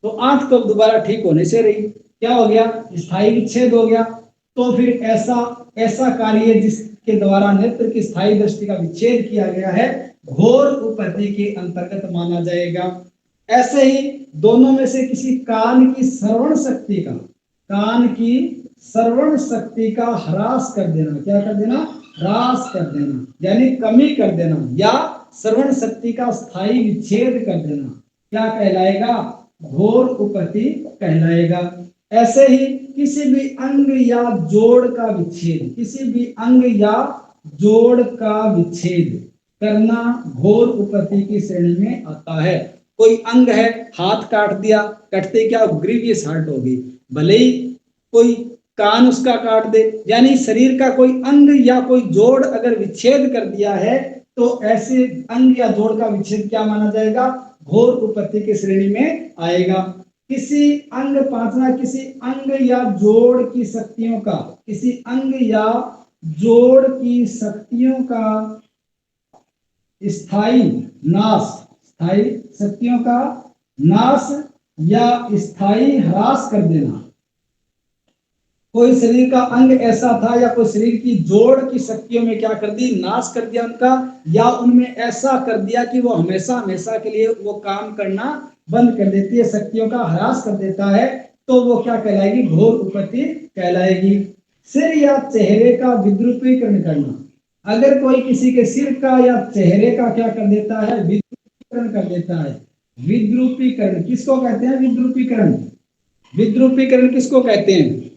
Speaker 1: तो आंख तो दोबारा ठीक होने से रही, क्या हो गया, स्थायी विच्छेद हो गया, तो फिर ऐसा कार्य जिसके द्वारा नेत्र की स्थायी दृष्टि का विच्छेद किया गया है घोर उपपत्ति के अंतर्गत माना जाएगा। ऐसे ही दोनों में से किसी कान की श्रवण शक्ति का ह्रास कर देना, क्या कर देना, ह्रास कर देना यानी कमी कर देना, या श्रवण शक्ति का स्थायी विच्छेद कर देना, क्या कहलाएगा, घोर उपपत्ति कहलाएगा। ऐसे ही किसी भी अंग या जोड़ का विच्छेद करना घोर उपपत्ति की श्रेणी में आता है। कोई अंग है, हाथ काट दिया, कटते क्या ग्रीवियस हर्ट होगी, भले ही कोई कान उसका काट दे, यानी शरीर का कोई अंग या कोई जोड़ अगर विच्छेद कर दिया है तो ऐसे अंग या जोड़ का विच्छेद क्या माना जाएगा, घोर उपपत्ति की श्रेणी में आएगा। किसी अंग या जोड़ की शक्तियों का स्थायी नाश या स्थायी ह्रास कर देना। कोई शरीर का अंग ऐसा था या कोई शरीर की जोड़ की शक्तियों में क्या कर दी, नाश कर दिया उनका, या उनमें ऐसा कर दिया कि वो हमेशा के लिए वो काम करना बंद कर देती है, शक्तियों का ह्रास कर देता है, तो वो क्या कहलाएगी, घोर उपपत्ति कहलाएगी। सिर या चेहरे का विद्रूपीकरण करना, अगर कोई किसी के सिर का या चेहरे का क्या कर देता है, विद्रूपीकरण कर देता है। विद्रूपीकरण किसको कहते हैं, विद्रूपीकरण किसको कहते हैं,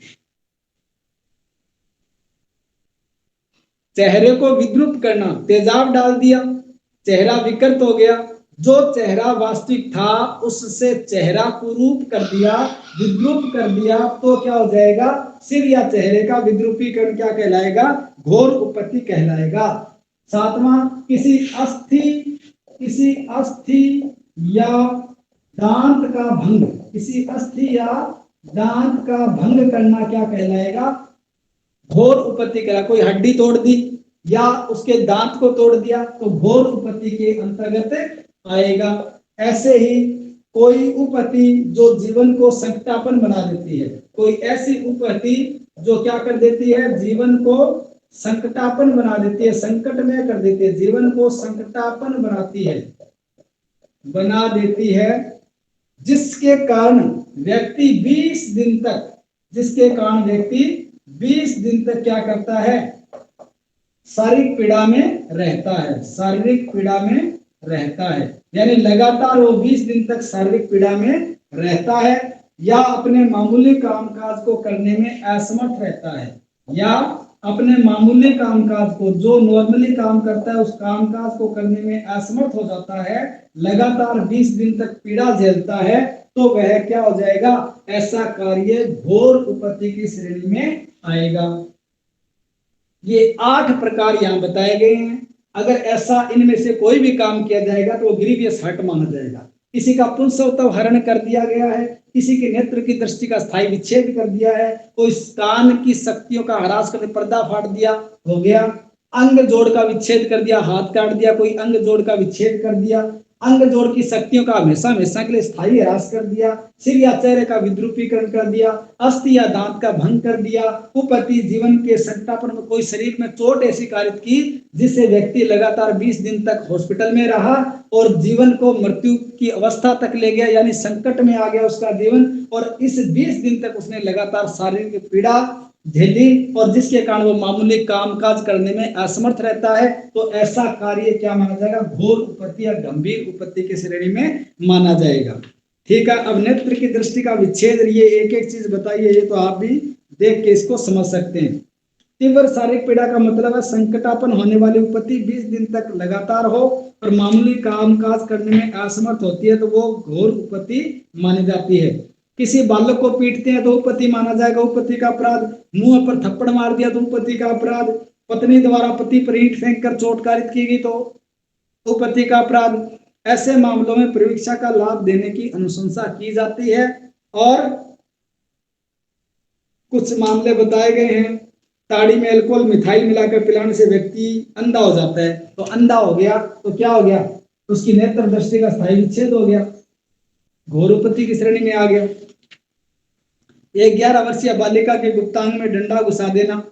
Speaker 1: चेहरे को विद्रूप करना, तेजाब डाल दिया, चेहरा विकृत हो गया, जो चेहरा वास्तविक था उससे चेहरा कुरूप कर दिया, विद्रूप कर दिया, तो क्या हो जाएगा, सिर या चेहरे का विद्रूपीकरण क्या कहलाएगा, घोर उपपत्ति कहलाएगा। सातवां, किसी अस्थि या दांत का भंग करना क्या कहलाएगा, घोर उपपत्ति कहलाएगा। कोई हड्डी तोड़ दी या उसके दांत को तोड़ दिया तो घोर उपपत्ति के अंतर्गत आएगा। ऐसे ही कोई उपपत्ति जो जीवन को संकटापन्न बना देती है, कोई ऐसी उपपत्ति जो क्या कर देती है, जीवन को संकटापन्न बना देती है, संकट में कर देती है, जीवन को संकटापन्न बना देती है, जिसके कारण व्यक्ति 20 दिन तक क्या करता है, शारीरिक पीड़ा में रहता है, यानी लगातार वो 20 दिन तक शारीरिक पीड़ा में रहता है, या अपने मामूली कामकाज को करने में असमर्थ रहता है, या अपने मामूली कामकाज को जो नॉर्मली काम करता है उस कामकाज को करने में असमर्थ हो जाता है, लगातार 20 दिन तक पीड़ा झेलता है, तो वह क्या हो जाएगा, ऐसा कार्य घोर उपपत्ति की श्रेणी में आएगा। ये 8 प्रकार यहाँ बताए गए हैं। अगर ऐसा इनमें से कोई भी काम किया जाएगा तो वो ग्रीवियस हर्ट माना जाएगा। किसी का पुंसवतव हरण कर दिया गया है, किसी के नेत्र की दृष्टि का स्थायी विच्छेद कर दिया है, कोई कान की शक्तियों का ह्रास कर पर्दा फाड़ दिया, हो गया। अंग जोड़ का विच्छेद कर दिया, हाथ काट दिया, कोई अंग जोड़ का विच्छेद कर दिया, अंग जोड़ की शक्तियों का हमेशा के लिए स्थायी ह्रास कर दिया, सिर या चेहरे का विद्रूपीकरण कर दिया, अस्थि या दांत का भंग कर दिया, उपपत्ति जीवन के संकटापन में कोई शरीर में चोट ऐसी कारित की जिससे व्यक्ति लगातार 20 दिन तक हॉस्पिटल में रहा और जीवन को मृत्यु की अवस्था तक ले गया, यानी संकट में आ गया उसका जीवन, और इस 20 दिन तक उसने लगातार शारीरिक पीड़ा झेली और जिसके कारण वो मामूली कामकाज करने में असमर्थ रहता है, तो ऐसा कार्य क्या माना जाएगा, घोर उपपत्ति या गंभीर उपपत्ति की श्रेणी में माना जाएगा। ठीक है, अब नेत्र की दृष्टि का विच्छेद, ये एक एक चीज बताइए, ये तो आप भी देख के इसको समझ सकते हैं। तीव्र शारीरिक पीड़ा का मतलब है संकटापन्न होने वाली उपपत्ति 20 दिन तक लगातार हो और मामूली कामकाज करने में असमर्थ होती है, तो वो घोर उपपत्ति मानी जाती है। किसी बालक को पीटते हैं तो उपपत्ति माना जाएगा, उपपत्ति का अपराध। मुंह पर थप्पड़ मार दिया तो उपपत्ति का अपराध। पत्नी द्वारा पति पर ईंट फेंककर चोट कारित की गई तो उपपत्ति का अपराध। ऐसे मामलों में परीक्षा का लाभ देने की अनुशंसा की जाती है। और कुछ मामले बताए गए हैं, ताड़ी में अल्कोहल मिठाई मिलाकर पिलाने से व्यक्ति अंधा हो जाता है, तो अंधा हो गया तो क्या हो गया, उसकी नेत्र दृष्टि का स्थायी विच्छेद हो गया, घोर उपपत्ति की श्रेणी में आ गया। एक 11 वर्षीय बालिका के गुप्तांग में डंडा घुसा देना,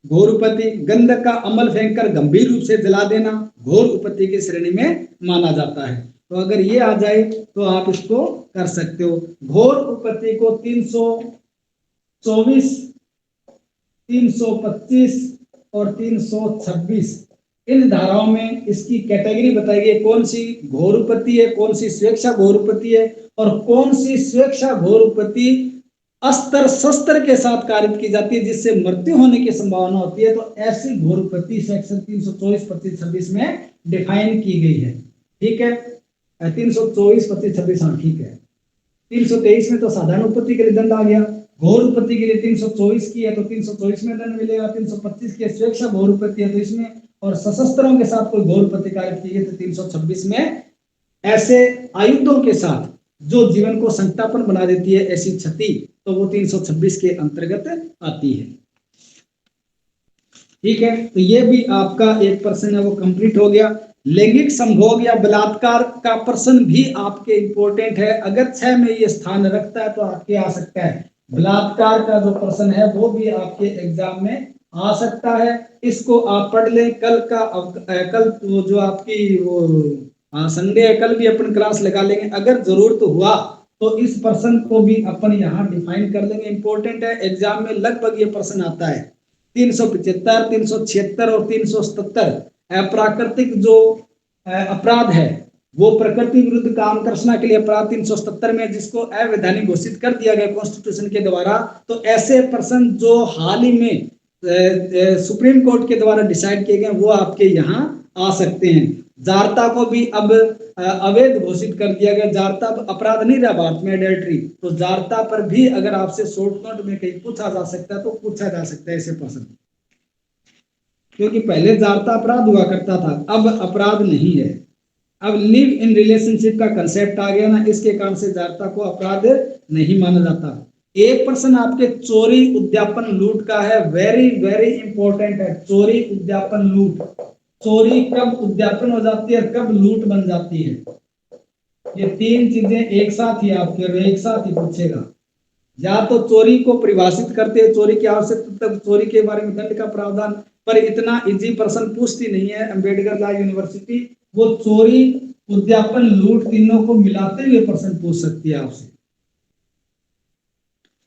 Speaker 1: घोर उपति। गंधक का अमल फेंककर गंभीर रूप से जला देना घोर उपति की श्रेणी में माना जाता है। तो अगर ये आ जाए तो आप इसको कर सकते हो। घोर उपति को 324, 325 और 326 इन धाराओं में इसकी कैटेगरी बताई गई, कौन सी घोरुपति है, कौन सी स्वेच्छा घोरुपति है और कौन सी स्वेच्छा घोरुपति अस्त्र शस्त्र के साथ कारित की जाती है जिससे मृत्यु होने की संभावना होती है। तो ऐसी घोरुपति सेक्शन 324-25-26 में डिफाइन की गई है। ठीक है, 324-25-26 हाँ ठीक है। 323 में तो साधारण उपति के लिए दंड आ गया, घोर उपति के लिए 324 की है तो 324 में दंड मिलेगा, 325 की स्वेच्छा घोर उपति है तो इसमें, और सशस्त्रों के साथ कोई घोर उपति कारित की है तो 326 में। ऐसे आयुधों के साथ जो जीवन को संकटापन्न बना देती है ऐसी क्षति, तो वो 326 के अंतर्गत आती है। ठीक है, तो ये भी आपका एक प्रश्न है वो कंप्लीट हो गया। लैंगिक संभोग या बलात्कार का प्रश्न भी आपके इंपॉर्टेंट है, अगर 6 में ये स्थान रखता है तो आपके आ सकता है। बलात्कार का जो प्रश्न है वो भी आपके एग्जाम में आ सकता है, इसको आप पढ़ लें। कल वो जो आपकी वो संडे है, कल भी अपन क्लास लगा लेंगे, अगर जरूरत हुआ तो इस प्रश्न को भी अपन यहाँ डिफाइन कर लेंगे। इंपॉर्टेंट है, एग्जाम में लगभग ये प्रश्न आता है। 375, 376 और 377 अप्राकृतिक जो अपराध है वो प्रकृति विरुद्ध काम करना के लिए अपराध 377 में, जिसको अवैधानिक घोषित कर दिया गया कॉन्स्टिट्यूशन के द्वारा। तो ऐसे प्रश्न जो हाल ही में सुप्रीम कोर्ट के द्वारा डिसाइड किए गए वो आपके यहाँ आ सकते हैं। जारता को भी अब अवैध घोषित कर दिया गया, जारता अपराध नहीं रहा भारत में, एडल्ट्री। तो जारता पर भी अगर आपसे शॉर्ट नोट में कहीं पूछा जा सकता है तो पूछा जा सकता है ऐसे प्रश्न, क्योंकि पहले जारता अपराध हुआ करता था, अब अपराध नहीं है। अब लिव इन रिलेशनशिप का कंसेप्ट आ गया ना, इसके कारण से जारता को अपराध नहीं माना जाता। एक प्रश्न आपके चोरी उद्यापन लूट का है, वेरी वेरी इंपॉर्टेंट है। चोरी उद्यापन लूट, चोरी कब उद्यापन हो जाती है, कब लूट बन जाती है, ये 3 चीजें एक साथ ही आपके एक साथ ही पूछेगा। या तो चोरी को परिभाषित करते हैं, चोरी की आवश्यकता, तब चोरी के बारे में दंड का प्रावधान, पर इतना इजी प्रश्न पूछती नहीं है अंबेडकर लॉ यूनिवर्सिटी। वो चोरी उद्यापन लूट तीनों को मिलाते हुए प्रश्न पूछ सकती है आपसे।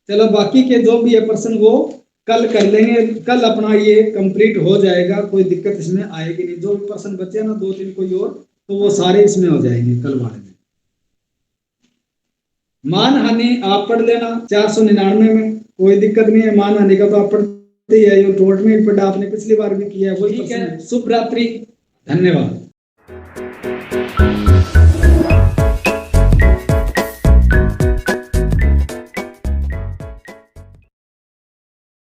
Speaker 1: चलो बाकी के जो भी है प्रश्न वो कल कर लेंगे, कल अपना ये कंप्लीट हो जाएगा, कोई दिक्कत इसमें आएगी नहीं। जो भी प्रश्न बचे ना 2-3 कोई और, तो वो सारे इसमें हो जाएंगे कल वाले में। मानहानि आप पढ़ लेना 499 में, कोई दिक्कत नहीं है। मानहानि का तो आप पढ़ते ही है, टोट में भी पढ़ा आपने, पिछली बार भी किया है वही। ठीक है, शुभ रात्रि, धन्यवाद।